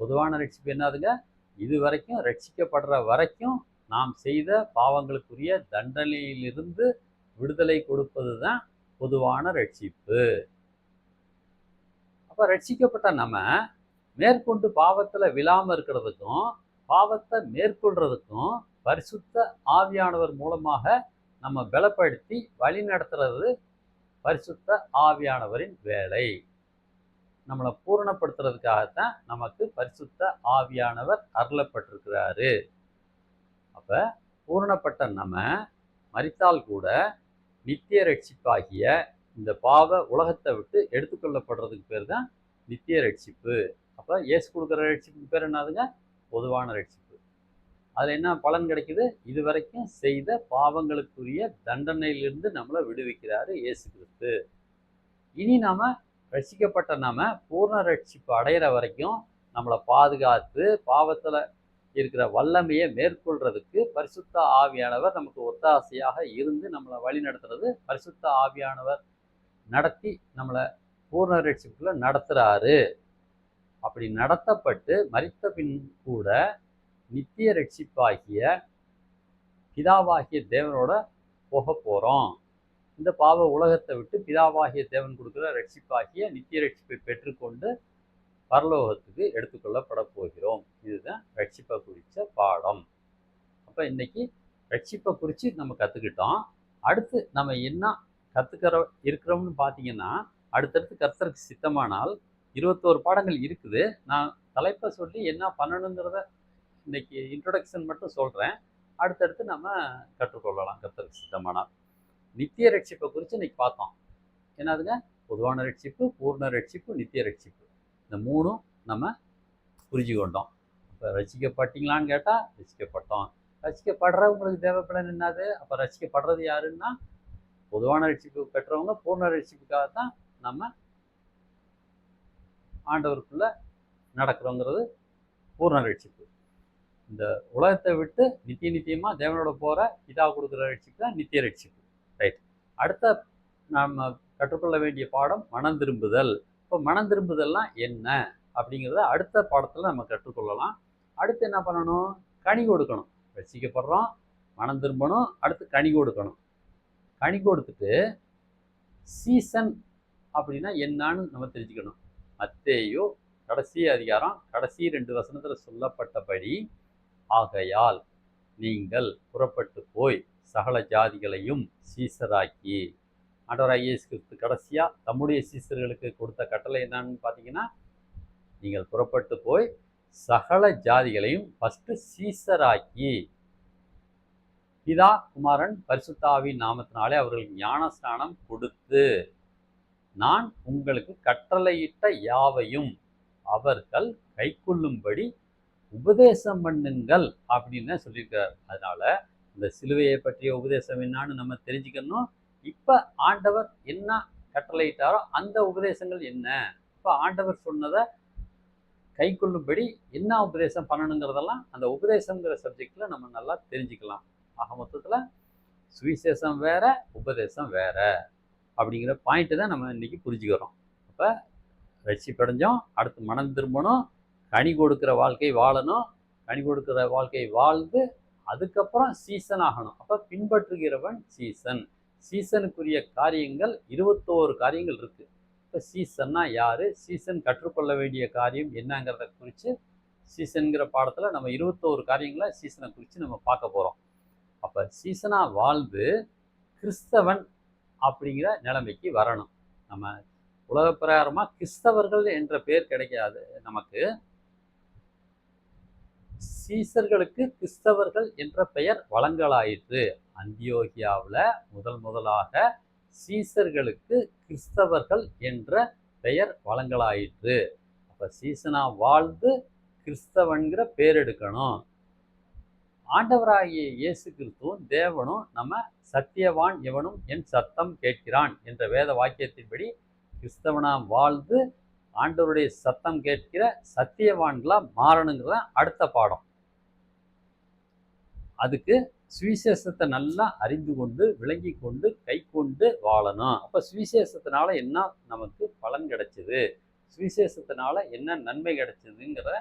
பொதுவான ரட்சிப்பு என்னதுங்க? இது வரைக்கும் ரட்சிக்கப்படுற வரைக்கும் நாம் செய்த பாவங்களுக்குரிய தண்டனையிலிருந்து விடுதலை கொடுப்பது தான் பொதுவான ரட்சிப்பு. அப்ப ரட்சிக்கப்பட்ட நம்ம மேற்கொண்டு பாவத்துல விழாம இருக்கிறதுக்கும் பாவத்தை மேற்கொள்றதுக்கும் பரிசுத்த ஆவியானவர் மூலமாக நம்ம பலப்படுத்தி வழி நடத்துறது பரிசுத்த ஆவியானவரின் வேலை. நம்மளை பூரணப்படுத்துறதுக்காகத்தான் நமக்கு பரிசுத்த ஆவியானவர் அருளப்பட்டிருக்கிறாரு. அப்ப பூரணப்பட்ட நம்ம மரித்தால் கூட நித்திய ரட்சிப்பாகிய இந்த பாவ உலகத்தை விட்டு எடுத்துக்கொள்ளப்படுறதுக்கு பேர் தான் நித்திய ரட்சிப்பு. அப்ப இயேசு கொடுக்குற ரட்சிப்புக்கு பேர் என்னதுங்க? பொதுவான ரட்சிப்பு. அதுல என்ன பலன் கிடைக்குது? இதுவரைக்கும் செய்த பாவங்களுக்குரிய தண்டனையிலிருந்து நம்மளை விடுவிக்கிறாரு இயேசு கிறிஸ்து. இனி நாம ரட்சிக்கப்பட்ட நாம பூர்ண ரட்சிப்பு அடையிற வரைக்கும் நம்மளை பாதுகாத்து பாவத்துல இருக்கிற வல்லமையை மேற்கொள்றதுக்கு பரிசுத்த ஆவியானவர் நமக்கு ஒத்தாசையாக இருந்து நம்மளை வழி நடத்துறது. பரிசுத்த ஆவியானவர் நடத்தி நம்மளை பூர்ண ரட்சிப்புல நடத்துறாரு. அப்படி நடத்தப்பட்டு மரித்த பின் கூட நித்திய ரட்சிப்பாகிய பிதாவாகிய தேவனோட போக போறோம். இந்த பாவ உலகத்தை விட்டு பிதாவாகிய தேவன் கொடுக்குற ரட்சிப்பாகிய நித்திய ரட்சிப்பை பெற்றுக்கொண்டு பரலோகத்துக்கு எடுத்துக்கொள்ளப்பட போகிறோம். இதுதான் ரட்சிப்பை குறித்த பாடம். அப்போ இன்னைக்கு ரட்சிப்பை குறித்து நம்ம கற்றுக்கிட்டோம். அடுத்து நம்ம என்ன இருக்கிறோம்னு பார்த்தீங்கன்னா, அடுத்தடுத்து கர்த்தருக்கு சித்தமானால் 21 பாடங்கள் இருக்குது. நான் தலைப்பை சொல்லி என்ன பண்ணணுங்கிறத இன்னைக்கு இன்ட்ரொடக்ஷன் மட்டும் சொல்கிறேன். அடுத்தடுத்து நம்ம கற்றுக்கொள்ளலாம் கர்த்தருக்கு சித்தமானால். நித்திய ரட்சிப்பை குறித்து இன்னைக்கு பார்த்தோம். என்னதுங்க? பொதுவான ரட்சிப்பு, பூர்ண ரட்சிப்பு, நித்திய ரட்சிப்பு. இந்த மூணும் நம்ம புரிஞ்சு கொண்டோம். இப்போ ரசிக்கப்பட்டீங்களான்னு கேட்டால் ரசிக்கப்பட்டோம். ரசிக்கப்படுறவங்களுக்கு தேவைப்படணும் என்னது? அப்போ ரசிக்கப்படுறது யாருன்னா, பொதுவான ரட்சிப்பு பெற்றவங்க பூர்ண ரட்சிப்புக்காகத்தான் நம்ம ஆண்டவருக்குள்ள நடக்கிறோங்கிறது பூர்ண ரட்சிப்பு. இந்த உலகத்தை விட்டு நித்தியமாக தேவனோட போகிற பிதா கொடுக்குற ரட்சிப்பு தான் நித்திய ரட்சிப்பு. ரைட். அடுத்த நம்ம கற்றுக்கொள்ள வேண்டிய பாடம் மனம் திரும்புதல். இப்போ மனம் திரும்புதல்லாம் என்ன அப்படிங்கிறத அடுத்த பாடத்தில் நம்ம கற்றுக்கொள்ளலாம். அடுத்து என்ன பண்ணணும்? கனி கொடுக்கணும். ரசிக்கப்படுறோம், மனம் திரும்பணும், அடுத்து கனி கொடுக்கணும். கனி கொடுத்துட்டு சீசன் அப்படின்னா என்னன்னு நம்ம தெரிஞ்சுக்கணும். மத்தேயு கடைசி அதிகாரம் கடைசி 2 வசனத்தில் சொல்லப்பட்டபடி ஆகையால் நீங்கள் புறப்பட்டு போய் சகல ஜாதிகளையும் சீசராக்கி. ஆண்டவராகிய இயேசு கிறிஸ்து கடைசியா தம்முடைய சீசர்களுக்கு கொடுத்த கட்டளை என்னன்னு பார்த்தீங்கன்னா, நீங்கள் புறப்பட்டு போய் சகல ஜாதிகளையும் ஃபர்ஸ்ட் சீசராக்கி, பிதா குமாரன் பரிசுத்தாவின் நாமத்தினாலே அவர்களுக்கு ஞானஸ்நானம் கொடுத்து, நான் உங்களுக்கு கட்டளையிட்ட யாவையும் அவர்கள் கைக்கொள்ளும்படி உபதேசம் பண்ணுங்கள் அப்படின்னு சொல்லியிருக்கிறார். அதனால இந்த சிலுவையை பற்றிய உபதேசம் என்னான்னு நம்ம தெரிஞ்சுக்கணும். இப்ப ஆண்டவர் என்ன கட்டளையிட்டாரோ அந்த உபதேசங்கள் என்ன, இப்ப ஆண்டவர் சொன்னதை கை கொள்ளும்படி என்ன உபதேசம் பண்ணணுங்கிறதெல்லாம் அந்த உபதேசங்கிற சப்ஜெக்ட்ல நம்ம நல்லா தெரிஞ்சுக்கலாம். ஆக மொத்தத்துல சுவிசேஷம் வேற, உபதேசம் வேற அப்படிங்கிற பாயிண்ட் தான் நம்ம இன்னைக்கு புரிஞ்சுக்கிறோம். அப்ப ரட்சிப்படைஞ்சோம், அடுத்து மனம் திரும்பணும், கனி கொடுக்கிற வாழ்க்கை வாழணும், கனி கொடுக்கிற வாழ்க்கை வாழ்ந்து அதுக்கப்புறம் சீசன் ஆகணும். அப்ப பின்பற்றுகிறவன் சீசன். சீசனுக்குரிய காரியங்கள் 21 காரியங்கள் இருக்கு. இப்போ சீசன்னா யாரு, சீசன் கற்றுக்கொள்ள வேண்டிய காரியம் என்னங்கிறத குறித்து சீசன்கிற பாடத்தில் நம்ம 21 காரியங்களை சீசனை குறித்து நம்ம பார்க்க போகிறோம். அப்போ சீசனாக வாழ்ந்து கிறிஸ்தவன் அப்படிங்கிற நிலைமைக்கு வரணும். நம்ம உலக பிரகாரமாக கிறிஸ்தவர்கள் என்ற பெயர் கிடைக்காது நமக்கு. சீசர்களுக்கு கிறிஸ்தவர்கள் என்ற பெயர் வழங்கலாயிற்று. அந்தியோகியாவில் முதலாக சீசர்களுக்கு கிறிஸ்தவர்கள் என்ற பெயர் வழங்கலாயிற்று. அப்ப சீசனா வாழ்ந்து கிறிஸ்தவன்கிற பேர் எடுக்கணும். ஆண்டவராகிய இயேசு கிறிஸ்துவும் தேவனும் நம்ம சத்தியவான் எவனும் என் சத்தம் கேட்கிறான் என்ற வேத வாக்கியத்தின்படி கிறிஸ்தவனா வாழ்ந்து ஆண்டவருடைய சத்தம் கேட்கிற சத்தியவான்களா மாறணுங்கிறத அடுத்த பாடம். அதுக்கு சுவிசேஷத்தை நல்லா அறிந்து கொண்டு விளங்கி கொண்டு கை கொண்டு வாழணும். அப்ப சுவிசேஷத்தினால என்ன நமக்கு பலன் கிடைச்சது, சுவிசேஷத்தினால என்ன நன்மை கிடைச்சதுங்கிற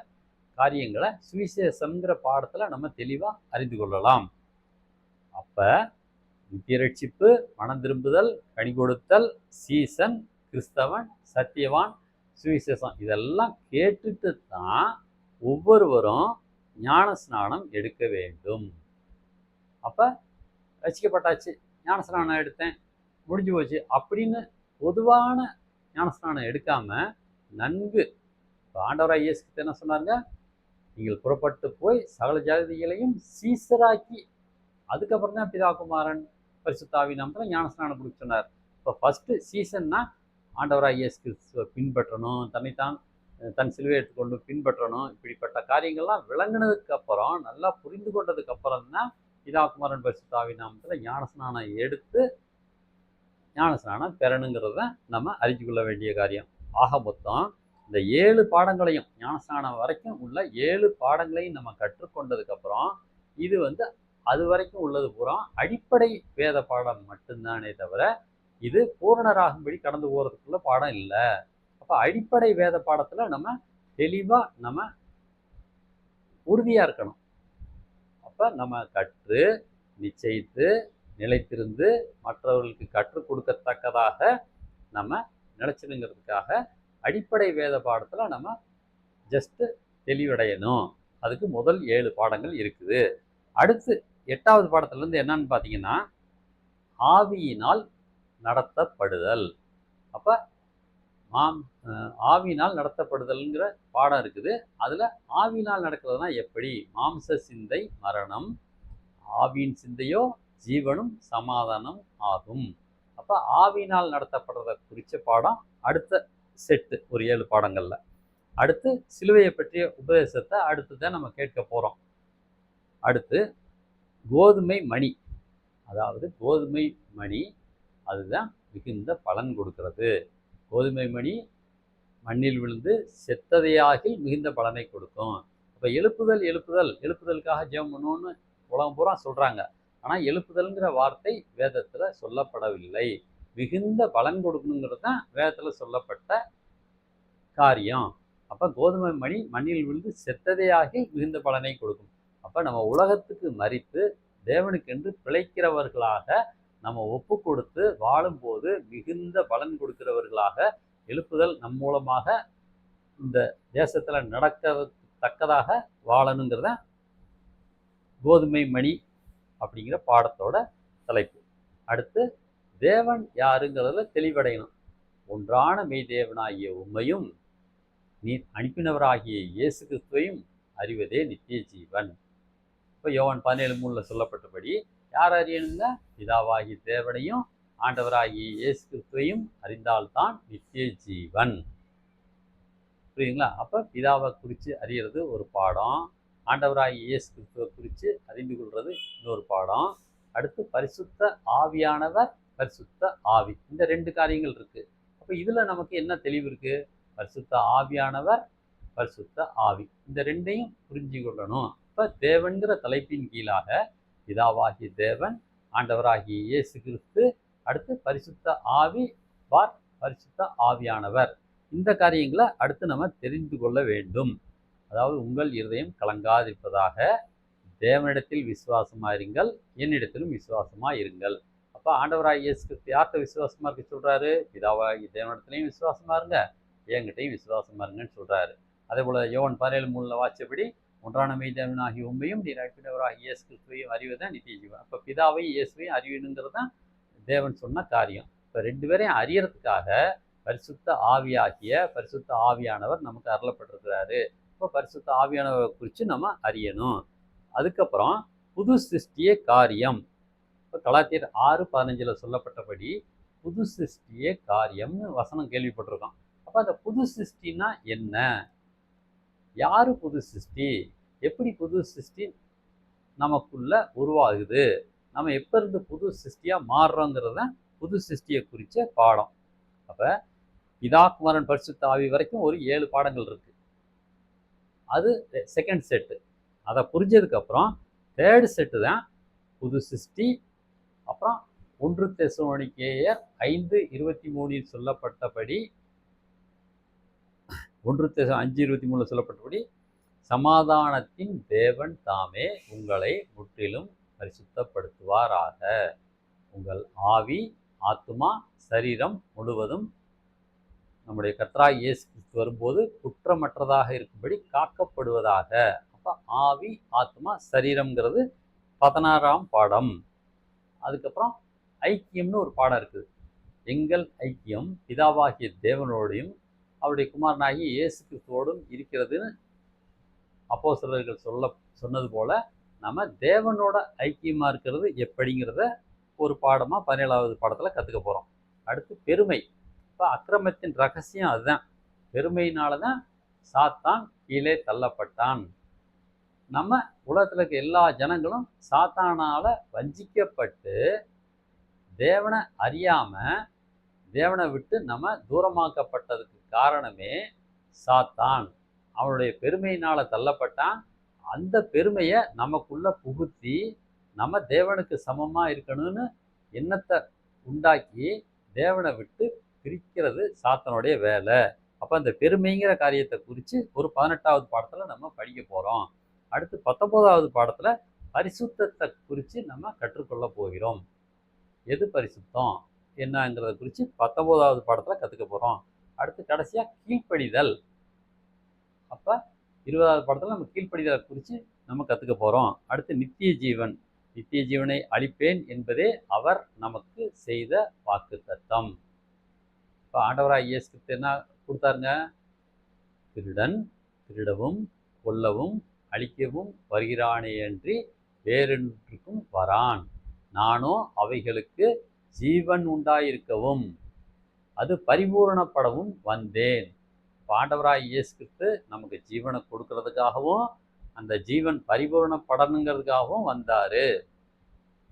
காரியங்களை சுவிசேஷம்ங்கிற பாடத்துல நம்ம தெளிவா அறிந்து கொள்ளலாம். அப்ப நித்திய ரட்சிப்பு, மனம் திரும்புதல், கனி கொடுத்தல், சீசன், கிறிஸ்தவன், சத்தியவான், சுவிசேஷம் இதெல்லாம் கேட்டுட்டு தான் ஒவ்வொருவரும் ஞான ஸ்நானம் எடுக்க வேண்டும். அப்போ ரசிக்கப்பட்டாச்சு, ஞானஸ்நானம் எடுத்தேன், முடிஞ்சு போச்சு அப்படின்னு பொதுவான ஞானஸ்நானம் எடுக்காம நன்கு ஆண்டவராகிய இயேசு கிறிஸ்து என்ன சொன்னாங்க, நீங்கள் புறப்பட்டு போய் சகல ஜாதிகளையும் சீசராக்கி, அதுக்கப்புறம் தான் பிதா குமாரன் பரிசுத்தாவின் நாமத்தில் ஞானஸ்நானம் கொடுக்க சொன்னார். இப்போ ஃபர்ஸ்ட் சீசன்னா ஆண்டவராகிய இயேசு கிறிஸ்துவை பின்பற்றணும், தன் சிலுவை எடுத்துக்கொண்டு பின்பற்றணும். இப்படிப்பட்ட காரியங்கள்லாம் விளங்கினதுக்கு அப்புறம், நல்லா புரிந்து கொண்டதுக்கு அப்புறம் தான் பிதா குமாரன் பரிசுத்தாவின் நாமத்தில் ஞானஸ்நானம் எடுத்து ஞானஸ்நானம் பெறணுங்கிறத நம்ம அறிஞ்சு கொள்ள வேண்டிய காரியம். ஆக மொத்தம் இந்த 7 பாடங்களையும், ஞானஸ்நானம் வரைக்கும் உள்ள 7 பாடங்களையும் நம்ம கற்றுக்கொண்டதுக்கு அப்புறம் இது அது வரைக்கும் உள்ளது பூரா அடிப்படை வேத பாடம் மட்டும்தானே தவிர இது பூரணராகும்படி கடந்து போறதுக்குள்ள பாடம் இல்லை. அப்ப அடிப்படை வேத பாடத்துல நம்ம தெளிவா நம்ம உறுதியா இருக்கணும். அப்ப நம்ம கற்று நிச்சயித்து நிலைத்திருந்து மற்றவர்களுக்கு கற்றுக் கொடுக்கத்தக்கதாக நம்ம நினைச்சிருங்கிறதுக்காக அடிப்படை வேத பாடத்துல நம்ம ஜஸ்ட் தெளிவடையணும். அதுக்கு முதல் 7 பாடங்கள் இருக்குது. அடுத்து 8வது பாடத்துல இருந்து என்னன்னு பாத்தீங்கன்னா, ஆவியினால் நடத்தப்படுதல். அப்ப ஆவியினால் நடத்தப்படுதல்ங்கிற பாடம் இருக்குது. அதுல ஆவியினால் நடக்கிறதுனா எப்படி, மாம்ச சிந்தை மரணம், ஆவியின் சிந்தையோ ஜீவனும் சமாதானம் ஆகும். அப்ப ஆவியினால் நடத்தப்படுறத குறிச்ச பாடம் அடுத்த செட்டு, ஒரு 7 பாடங்கள்ல. அடுத்து சிலுவையை பற்றிய உபதேசத்தை அடுத்துதான் நம்ம கேட்க போறோம். அடுத்து கோதுமை மணி, அதாவது கோதுமை மணி அதுதான் மிகுந்த பலன் கொடுக்கிறது. கோதுமை மணி மண்ணில் விழுந்து செத்ததையாகி மிகுந்த பலனை கொடுக்கும். அப்போ எழுப்புதலுக்காக ஜெபம் பண்ணணும்னு உலகம் பூரா சொல்றாங்க. ஆனால் எழுப்புதல்ங்கிற வார்த்தை வேதத்தில் சொல்லப்படவில்லை. மிகுந்த பலன் கொடுக்கணுங்கிறது தான் வேதத்தில் சொல்லப்பட்ட காரியம். அப்போ கோதுமை மணி மண்ணில் விழுந்து செத்ததையாகி மிகுந்த பலனை கொடுக்கும். அப்போ நம்ம உலகத்துக்கு மரித்து தேவனுக்கென்று பிழைக்கிறவர்களாக நம்ம ஒப்பு கொடுத்து வாழும்போது மிகுந்த பலன் கொடுக்கிறவர்களாக எழுப்புதல் நம் மூலமாக இந்த தேசத்தில் நடக்கத்தக்கதாக வாழணுங்கிறத கோதுமை மணி அப்படிங்கிற பாடத்தோட தலைப்பு. அடுத்து தேவன் யாருங்கிறதுல தெளிவடையணும். ஒன்றான மெய் தேவனாகிய உம்மையும் நீர் அனுப்பினவராகிய இயேசு கிறிஸ்துவையும் அறிவதே நித்திய ஜீவன். இப்போ யோவான் 17:3 சொல்லப்பட்டபடி யார் அறியணுங்க? பிதாவாகிய தேவனையும் ஆண்டவராகிய இயேசு கிறிஸ்துவையும் அறிந்தால்தான் நித்திய ஜீவன். புரியுதுங்களா? அப்போ பிதாவை குறித்து அறியறது ஒரு பாடம், ஆண்டவராகிய இயேசு கிறிஸ்துவை குறித்து அறிந்து கொள்வது இன்னொரு பாடம். அடுத்து பரிசுத்த ஆவியானவர், பரிசுத்த ஆவி, இந்த 2 காரியங்கள் இருக்கு. அப்போ இதுல நமக்கு என்ன தெளிவு இருக்கு? பரிசுத்த ஆவியானவர், பரிசுத்த ஆவி, இந்த 2ஐயும் புரிஞ்சு கொள்ளணும். இப்போ தேவன்கிற தலைப்பின் கீழாக பிதாவாகிய தேவன், ஆண்டவராகிய இயேசு கிறிஸ்து, அடுத்து பரிசுத்த ஆவி பார் பரிசுத்த ஆவியானவர், இந்த காரியங்களை அடுத்து நம்ம தெரிந்து கொள்ள வேண்டும். அதாவது உங்கள் இருதயம் கலங்காதிருப்பதாக, தேவனிடத்தில் விசுவாசமா இருங்கள், என்னிடத்திலும் விசுவாசமா இருங்கள். அப்போ ஆண்டவராகிய இயேசு கிறிஸ்து யார்கிட்ட விசுவாசமா இருக்க சொல்றாரு? பிதாவாகிய தேவனிடத்திலையும் விசுவாசமா இருங்க, என்கிட்டையும் விசுவாசமா இருங்கன்னு சொல்றாரு. அதே போல யோவான் 17:3 வாசிச்சபடி ஒன்றான மெய் தேவனாகிய உம்மையும் நீர் அனுப்பினவராகிய இயேசு கிறிஸ்துவையும் அறிவதான் நித்திய ஜீவன். அப்போ பிதாவையும் இயேசுவையும் அறியணுங்கிறது தான் தேவன் சொன்ன காரியம். இப்போ 2 பேரையும் அறியறதுக்காக பரிசுத்த ஆவியாகிய பரிசுத்த ஆவியானவர் நமக்கு அருளப்பட்டிருக்கிறாரு. இப்போ பரிசுத்த ஆவியானவரை குறித்து நம்ம அறியணும். அதுக்கப்புறம் புது சிருஷ்டிய காரியம். இப்போ கலாத்தியர் 6:15 சொல்லப்பட்டபடி புது சிருஷ்டிய காரியம்னு வசனம் கேள்விப்பட்டிருக்கோம். அப்போ அந்த புது சிருஷ்டினா என்ன? யாரு புது சிருஷ்டி? எப்படி புது சிருஷ்டி நமக்குள்ள உருவாகுது? நம்ம எப்ப இருந்து புது சிருஷ்டியா மாறுறோங்கிறத புது சிருஷ்டியை குறிச்ச பாடம். அப்ப பிதா குமாரன் பரிசுத்த ஆவி வரைக்கும் ஒரு 7 பாடங்கள் இருக்கு. அது செகண்ட் செட்டு. அதை புரிஞ்சதுக்கு அப்புறம் தேர்ட் செட்டு தான் புது சிருஷ்டி. அப்புறம் 1 தெசலோனிக்கேயர் 5:23 சொல்லப்பட்டபடி 5:23 சொல்லப்பட்டபடி சமாதானத்தின் தேவன் தாமே உங்களை முற்றிலும் பரிசுத்தப்படுத்துவாராக. உங்கள் ஆவி, ஆத்துமா, சரீரம் முழுவதும் நம்முடைய கர்த்தராகிய இயேசு கிறிஸ்து வரும்போது குற்றமற்றதாக இருக்கும்படி காக்கப்படுவதாக. அப்போ ஆவி, ஆத்மா, சரீரம்ங்கிறது 16ஆம் பாடம். அதுக்கப்புறம் ஐக்கியம்னு ஒரு பாடம் இருக்குது. எங்கள் ஐக்கியம் பிதாவாகிய தேவனோடையும் அவருடைய குமாரனாகிய இயேசு கிறிஸ்துவோடும் இருக்கிறதுன்னு அப்போஸ்தலர்கள் சொன்னது போல நம்ம தேவனோட ஐக்கியமா இருக்கிறது எப்படிங்கிறத ஒரு பாடமா 17ஆவது பாடத்துல கத்துக்க போறோம். அடுத்து பெருமை. இப்போ அக்கிரமத்தின் ரகசியம் அதுதான். பெருமையினாலதான் சாத்தான் கீழே தள்ளப்பட்டான். நம்ம உலகத்துல இருக்க எல்லா ஜனங்களும் சாத்தானால வஞ்சிக்கப்பட்டு தேவனை அறியாம தேவனை விட்டு நம்ம தூரமாக்கப்பட்டதுக்கு காரணமே சாத்தான். அவனுடைய பெருமையினால தள்ளப்பட்டான். அந்த பெருமையை நமக்குள்ள புகுத்தி நம்ம தேவனுக்கு சமமா இருக்கணும்னு எண்ணத்தை உண்டாக்கி தேவனை விட்டு பிரிக்கிறது சாத்தானுடைய வேலை. அப்போ அந்த பெருமைங்கிற காரியத்தை குறித்து ஒரு 18ஆவது பாடத்துல நம்ம படிக்க போறோம். அடுத்து 19ஆவது பாடத்துல பரிசுத்தத்தை குறித்து நம்ம கற்றுக்கொள்ள போகிறோம். எது பரிசுத்தம் என்னங்கிறத குறித்து 19ஆவது பாடத்துல கற்றுக்க போறோம். அடுத்து கடைசியா கீழ்ப்படிதல். அப்போ 20ஆவது பாடத்துல நம்ம கீழ்ப்படிதலை குறித்து நம்ம கற்றுக்க போறோம். அடுத்து நித்திய ஜீவன். நித்திய ஜீவனை அளிப்பேன் என்பதே அவர் நமக்கு செய்த வாக்குத்தத்தம். இப்போ ஆண்டவராகிய இயேசு கிறிஸ்து என்ன கொடுத்தாருங்க? திருடன் திருடவும் கொல்லவும் அழிக்கவும் வருகிறானே அன்றி வேறொன்றுக்கும் வரான். நானோ அவைகளுக்கு ஜீவன் உண்டாயிருக்கவும் அது பரிபூரணப்படவும் வந்தேன். ஆண்டவராகிய இயேசு கிறிஸ்து நமக்கு ஜீவனை கொடுக்கறதுக்காகவும் அந்த ஜீவன் பரிபூரணப்படணுங்கிறதுக்காகவும் வந்தாரு.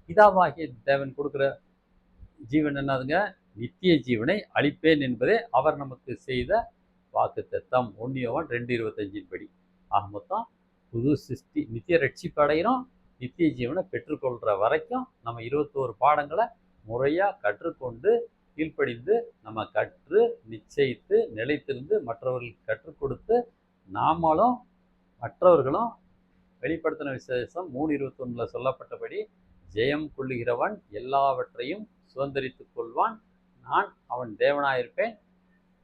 பிதாவாகிய தேவன் கொடுக்குற ஜீவன் என்னதுங்க? நித்திய ஜீவனை அளிப்பேன் என்பதே அவர் நமக்கு செய்த வாக்குத்தத்தம். 1 யோவான் 2:25 படி. ஆக மொத்தம் புது சிருஷ்டி, நித்திய ரட்சிப்பு அடைகிறோம். நித்திய ஜீவனை பெற்றுக்கொள்கிற வரைக்கும் நம்ம 21 பாடங்களை முறையாக கற்றுக்கொண்டு கீழ்ப்படிந்து நம்ம கற்று நிச்சயித்து நிலைத்திருந்து மற்றவர்களுக்கு கற்றுக் கொடுத்து நாமளும் மற்றவர்களும் வெளிப்படுத்தின விசேஷம் 3:21 சொல்லப்பட்டபடி ஜெயம் கொள்ளுகிறவன் எல்லாவற்றையும் சுதந்திரித்துக் கொள்வான். நான் அவன் தேவனாயிருப்பேன்,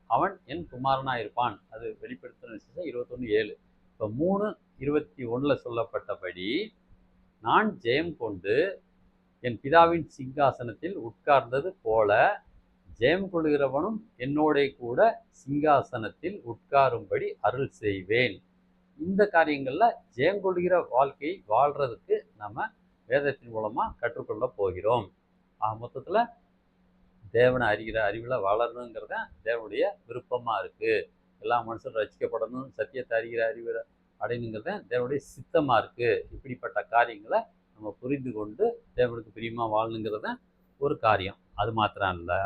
அவன் என் குமாரனாயிருப்பான். அது வெளிப்படுத்தின விசேஷம் 21:7. இப்போ 3:21 சொல்லப்பட்டபடி நான் ஜெயம் கொண்டு என் பிதாவின் சிங்காசனத்தில் உட்கார்ந்தது போல ஜெயம் கொள்கிறவனும் என்னோட கூட சிங்காசனத்தில் உட்காரும்படி அருள் செய்வேன். இந்த காரியங்கள்ல ஜெயம் கொள்கிற வாழ்க்கையை வாழ்றதுக்கு நம்ம வேதத்தின் மூலமா கற்றுக்கொள்ள போகிறோம். மொத்தத்துல தேவனை அறிகிற அறிவில் வளரணுங்கிறத தேவனுடைய விருப்பமாக இருக்குது. எல்லா மனுஷரும் ரசிக்கப்படணும், சத்தியத்தை அறிகிற அறிவில் அடையணுங்கிறத தேவனுடைய சித்தமாக இருக்குது. இப்படிப்பட்ட காரியங்களை நம்ம புரிந்து கொண்டு தேவனுக்கு பிரியமாக வாழணுங்கிறத ஒரு காரியம். அது மாத்திரம் இல்லை,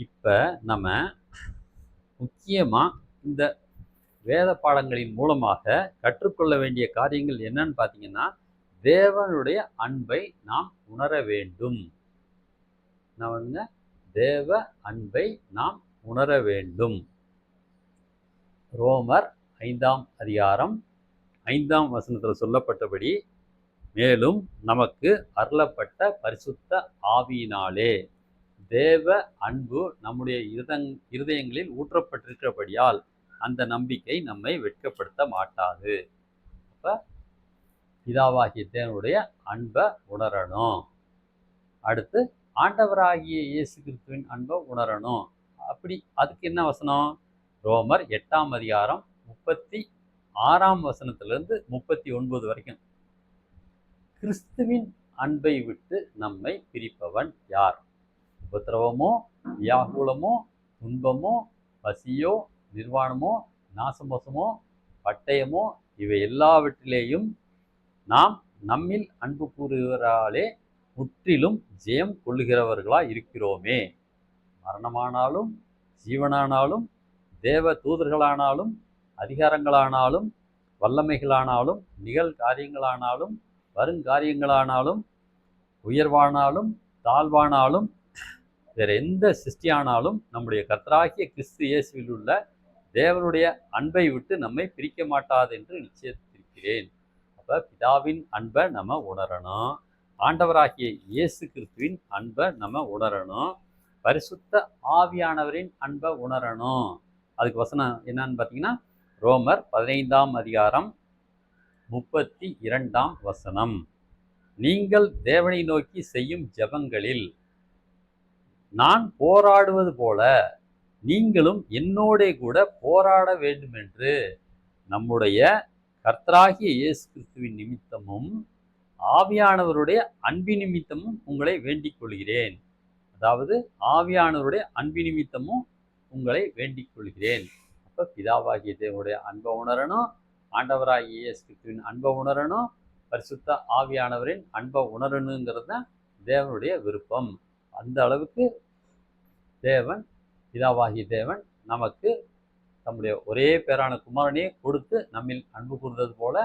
இப்போ நம்ம முக்கியமாக இந்த வேத பாடங்களின் மூலமாக கற்றுக்கொள்ள வேண்டிய காரியங்கள் என்னன்னு பார்த்தீங்கன்னா, தேவனுடைய அன்பை நாம் உணர வேண்டும். நான் தேவ அன்பை நாம் உணர வேண்டும். ரோமர் 5ஆம் அதிகாரம் 5ஆம் வசனத்தில் சொல்லப்பட்டபடி, மேலும் நமக்கு அருளப்பட்ட பரிசுத்த ஆவியினாலே தேவ அன்பு நம்முடைய இருதயங்களில் ஊற்றப்பட்டிருக்கிறபடியால் அந்த நம்பிக்கை நம்மை வெட்கப்படுத்த மாட்டாது. அப்ப பிதாவாகிய தேவனுடைய அன்பை உணரணும். அடுத்து ஆண்டவராகிய இயேசு கிறிஸ்துவின் அன்பை உணரணும். அப்படி அதுக்கு என்ன வசனம்? ரோமர் 8ஆம் அதிகாரம் 36ஆம் வசனத்திலிருந்து 39 வரைக்கும். கிறிஸ்துவின் அன்பை விட்டு நம்மை பிரிப்பவன் யார்? உபத்திரவமோ, வியாகுலமோ, துன்பமோ, பசியோ, நிர்வாணமோ, நாசமோசமோ, பட்டயமோ, இவை எல்லாவற்றிலேயும் நாம் நம்மில் அன்பு கூறுகிறாலே முற்றிலும் ஜெயம் கொள்ளுகிறவர்களாக இருக்கிறோமே. மரணமானாலும், ஜீவனானாலும், தேவ தூதர்களானாலும், அதிகாரங்களானாலும், வல்லமைகளானாலும், நிகழ்காரியங்களானாலும், வருங்காரியங்களானாலும், உயர்வானாலும், தாழ்வானாலும், வேற எந்த சிருஷ்டியானாலும் நம்முடைய கர்த்தராகிய கிறிஸ்து இயேசுவில் உள்ள தேவனுடைய அன்பை விட்டு நம்மை பிரிக்க மாட்டாது என்று நிச்சயித்திருக்கிறேன். அப்ப பிதாவின் அன்பை நம்ம உணரணும். ஆண்டவராகிய இயேசு கிறிஸ்துவின் அன்பை நம்ம உணரணும். பரிசுத்த ஆவியானவரின் அன்பை உணரணும். அதுக்கு வசனம் என்னன்னு பார்த்தீங்கன்னா, ரோமர் 15ஆம் அதிகாரம் 32ஆம் வசனம். நீங்கள் தேவனை நோக்கி செய்யும் ஜெபங்களில் நான் போராடுவது போல நீங்களும் என்னோட கூட போராட வேண்டுமென்று நம்முடைய கர்த்தராகிய இயேசு கிறிஸ்துவின் நிமித்தமும் ஆவியானவருடைய அன்பு நிமித்தமும் உங்களை வேண்டிக் கொள்கிறேன். அதாவது ஆவியானவருடைய அன்பு நிமித்தமும் உங்களை வேண்டிக் கொள்கிறேன். அப்போ பிதாவாகிய தேவனுடைய அன்பை உணரணும், ஆண்டவராகிய இயேசு கிறிஸ்துவின் அன்பை உணரணும், பரிசுத்த ஆவியானவரின் அன்பை உணரணுங்கிறது தான் தேவனுடைய விருப்பம். அந்த அளவுக்கு தேவன், பிதாவாகிய தேவன் நமக்கு நம்முடைய ஒரே பேரான குமாரனையே கொடுத்து நம்மில் அன்பு கூர்ந்தது போல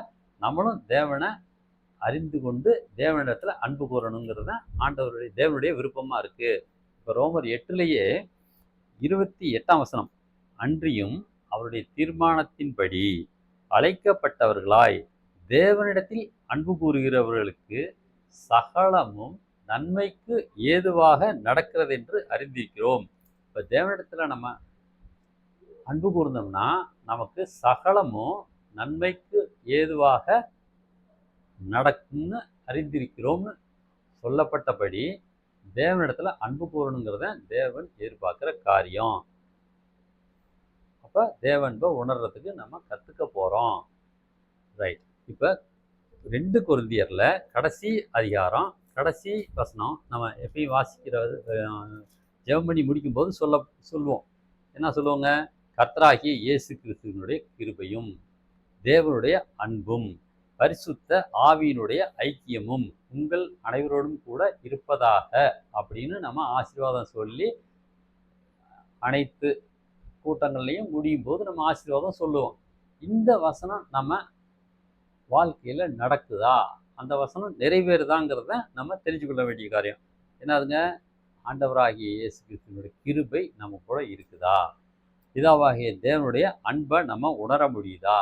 நம்மளும் தேவனை அறிந்து கொண்டு தேவனிடத்துல அன்பு கூறணுங்கிறது ஆண்டவருடைய தேவனுடைய விருப்பமா இருக்கு. இப்போ ரோமர் 8லயே 28ஆம் வசனம், அன்றியும் அவருடைய தீர்மானத்தின்படி அழைக்கப்பட்டவர்களாய் தேவனிடத்தில் அன்பு கூறுகிறவர்களுக்கு சகலமும் நன்மைக்கு ஏதுவாக நடக்கிறது என்று அறிந்திருக்கிறோம். இப்போ தேவனிடத்துல நம்ம அன்பு கூர்ந்தோம்னா நமக்கு சகலமும் நன்மைக்கு ஏதுவாக நடக்கும்னு அறிந்திருக்கிறோம்னு சொல்லப்பட்டபடி தேவனிடத்துல அன்பு கூறணுங்கிறத தேவன் எதிர்பார்க்கிற காரியம். அப்ப தேவன்பை உணர்றதுக்கு நம்ம கத்துக்க போறோம். ரைட். இப்ப 2 கொரிந்தியர்ல கடைசி அதிகாரம் கடைசி வசனம் நம்ம எப்பயும் வாசிக்கிறது ஜெபம் பண்ணி முடிக்கும் போது சொல்லுவோம். என்ன சொல்லுவோங்க? கர்த்தராகிய இயேசு கிறிஸ்துவினுடைய கிருபையும் தேவனுடைய அன்பும் பரிசுத்த ஆவியினுடைய ஐக்கியமும் உங்கள் அனைவரோடும் கூட இருப்பதாக அப்படின்னு நம்ம ஆசீர்வாதம் சொல்லி அனைத்து கூட்டங்கள்லையும் முடியும் போது நம்ம ஆசீர்வாதம் சொல்லுவோம். இந்த வசனம் நம்ம வாழ்க்கையில நடக்குதா, அந்த வசனம் நிறைவேறுதாங்கிறத நம்ம தெரிஞ்சுக்கொள்ள வேண்டிய காரியம். என்னதுங்க? ஆண்டவராகிய இயேசு கிறிஸ்துவினுடைய கிருபை நம்ம கூட இருக்குதா, பிதாவாகிய தேவனுடைய அன்பை நம்ம உணர முடியுதா,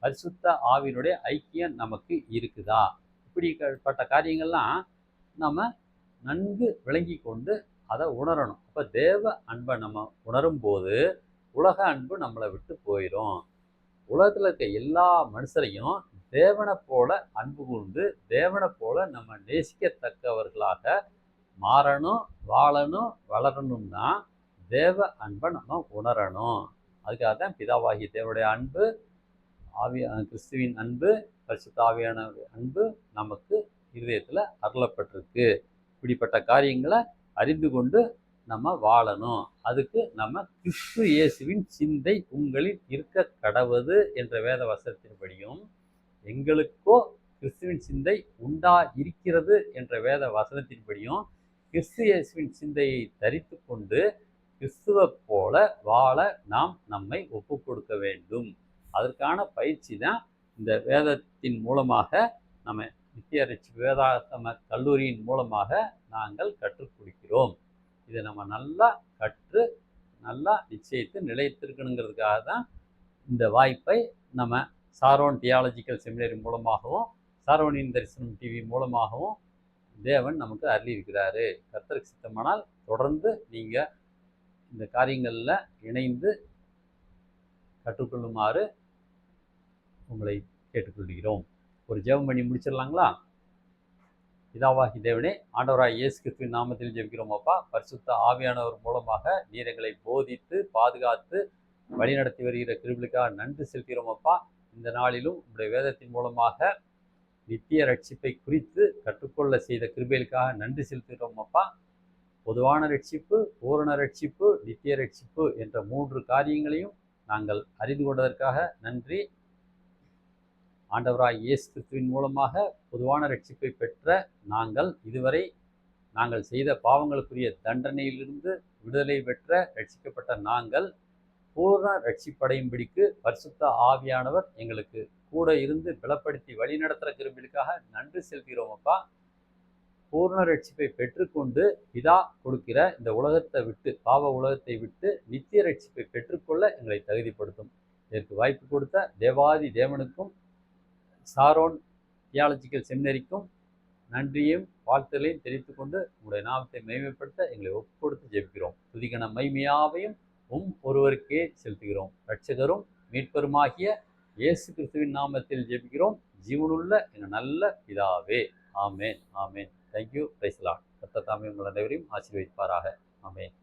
பரிசுத்த ஆவியினுடைய ஐக்கியம் நமக்கு இருக்குதா, இப்படிப்பட்ட காரியங்கள்லாம் நம்ம நன்கு விளங்கி கொண்டு அதை உணரணும். அப்போ தேவ அன்பை நம்ம உணரும் போது உலக அன்பு நம்மளை விட்டு போயிடும். உலகத்தில் இருக்க எல்லா மனுஷரையும் தேவனை போல அன்பு கூர்ந்து தேவனை போல நம்ம நேசிக்கத்தக்கவர்களாக மாறணும், வாழணும், வளரணும்னா தேவ அன்பை நம்ம உணரணும். அதுக்காக தான் பிதாவாகிய தேவனுடைய அன்பு, கிறிஸ்துவின் அன்பு, பரிசுத்த ஆவியான அன்பு நமக்கு இருதயத்தில் அருளப்பட்டிருக்கு. இப்படிப்பட்ட காரியங்களை அறிந்து கொண்டு நம்ம வாழணும். அதுக்கு நம்ம கிறிஸ்து இயேசுவின் சிந்தை உங்களில் இருக்க கடவுது என்ற வேத வசனத்தின்படியும், எங்களுக்கோ கிறிஸ்துவின் சிந்தை உண்டா இருக்கிறது என்ற வேத வசனத்தின்படியும் கிறிஸ்து இயேசுவின் சிந்தையை தரித்து கொண்டு கிறிஸ்துவை போல வாழ நாம் நம்மை ஒப்பு கொடுக்க வேண்டும். அதற்கான பயிற்சி தான் இந்த வேதத்தின் மூலமாக நம்ம நித்திய ரட்சிப்பு வேதாகம கல்லூரியின் மூலமாக நாங்கள் கற்றுக் கொடுக்கிறோம். இதை நம்ம நல்லா கற்று நல்லா நிச்சயித்து நிலைத்திருக்கணுங்கிறதுக்காக தான் இந்த வாய்ப்பை நம்ம சாரோன் தியாலஜிக்கல் செமினரி மூலமாகவும் சாரோனின் தரிசனம் டிவி மூலமாகவும் தேவன் நமக்கு அருளியிருக்கிறாரு. கர்த்தருக்கு சித்தமானால் தொடர்ந்து நீங்கள் இந்த காரியங்களில் இணைந்து கற்றுக்கொள்ளுமாறு உங்களை கேட்டுக்கொள்கிறோம். ஒரு ஜெபம் பண்ணி முடிச்சிடலாங்களா? பிதாவாகி தேவனே, ஆண்டவராய் இயேசு கிறிஸ்துவின் நாமத்தில் ஜெபிக்கிறோம் அப்பா. பரிசுத்த ஆவியானவர் மூலமாக நீர் எங்களை போதித்து பாதுகாத்து வழிநடத்தி வருகிற கிருபைக்காக நன்றி செலுத்துகிறோம் அப்பா. இந்த நாளிலும் உங்களுடைய வேதத்தின் மூலமாக நித்திய ரட்சிப்பை குறித்து கற்றுக்கொள்ள செய்த கிருபைகளுக்காக நன்றி செலுத்துகிறோம் அப்பா. பொதுவான ரட்சிப்பு, பூரண ரட்சிப்பு, நித்திய ரட்சிப்பு என்ற 3 காரியங்களையும் நாங்கள் அறிந்து கொண்டதற்காக நன்றி. ஆண்டவராய் இயேசு கிறிஸ்துவின் மூலமாக பொதுவான ரட்சிப்பை பெற்ற நாங்கள் இதுவரை நாங்கள் செய்த பாவங்களுக்குரிய தண்டனையிலிருந்து விடுதலை பெற்ற ரட்சிக்கப்பட்ட நாங்கள் பூர்ண ரட்சிப்படையும்படிக்கு பரிசுத்த ஆவியானவர் எங்களுக்கு கூட இருந்து பலப்படுத்தி வழி நடத்துகிற கிருபைக்காக நன்றி செலுத்துகிறோம் அப்பா. பூர்ண ரட்சிப்பை பெற்றுக்கொண்டு பிதா கொடுக்கிற இந்த உலகத்தை விட்டு, பாவ உலகத்தை விட்டு நித்திய ரட்சிப்பை பெற்றுக்கொள்ள எங்களை தகுதிப்படுத்தும். இதற்கு வாய்ப்பு கொடுத்த தேவாதி தேவனுக்கும் சாரோன் தியாலஜிக்கல் செமினரிக்கும் நன்றியும் வாழ்த்துகளையும் தெரிவித்துக் கொண்டு உங்களுடைய நாமத்தை மகிமைப்படுத்த எங்களை ஒப்பு கொடுத்து ஜெபிக்கிறோம். துதிகன மகிமையாவையும் ஒருவருக்கே செலுத்துகிறோம். இரட்சகரும் மீட்பருமாகிய இயேசு கிறிஸ்துவின் நாமத்தில் ஜெபிக்கிறோம் ஜீவனுள்ள எங்கள் நல்ல பிதாவே. ஆமேன், ஆமேன். தேங்க்யூ. Praise the Lord. கர்த்தர் தாமே உங்கள் அனைவரையும் ஆசீர்வதிப்பாராக. ஆமேன்.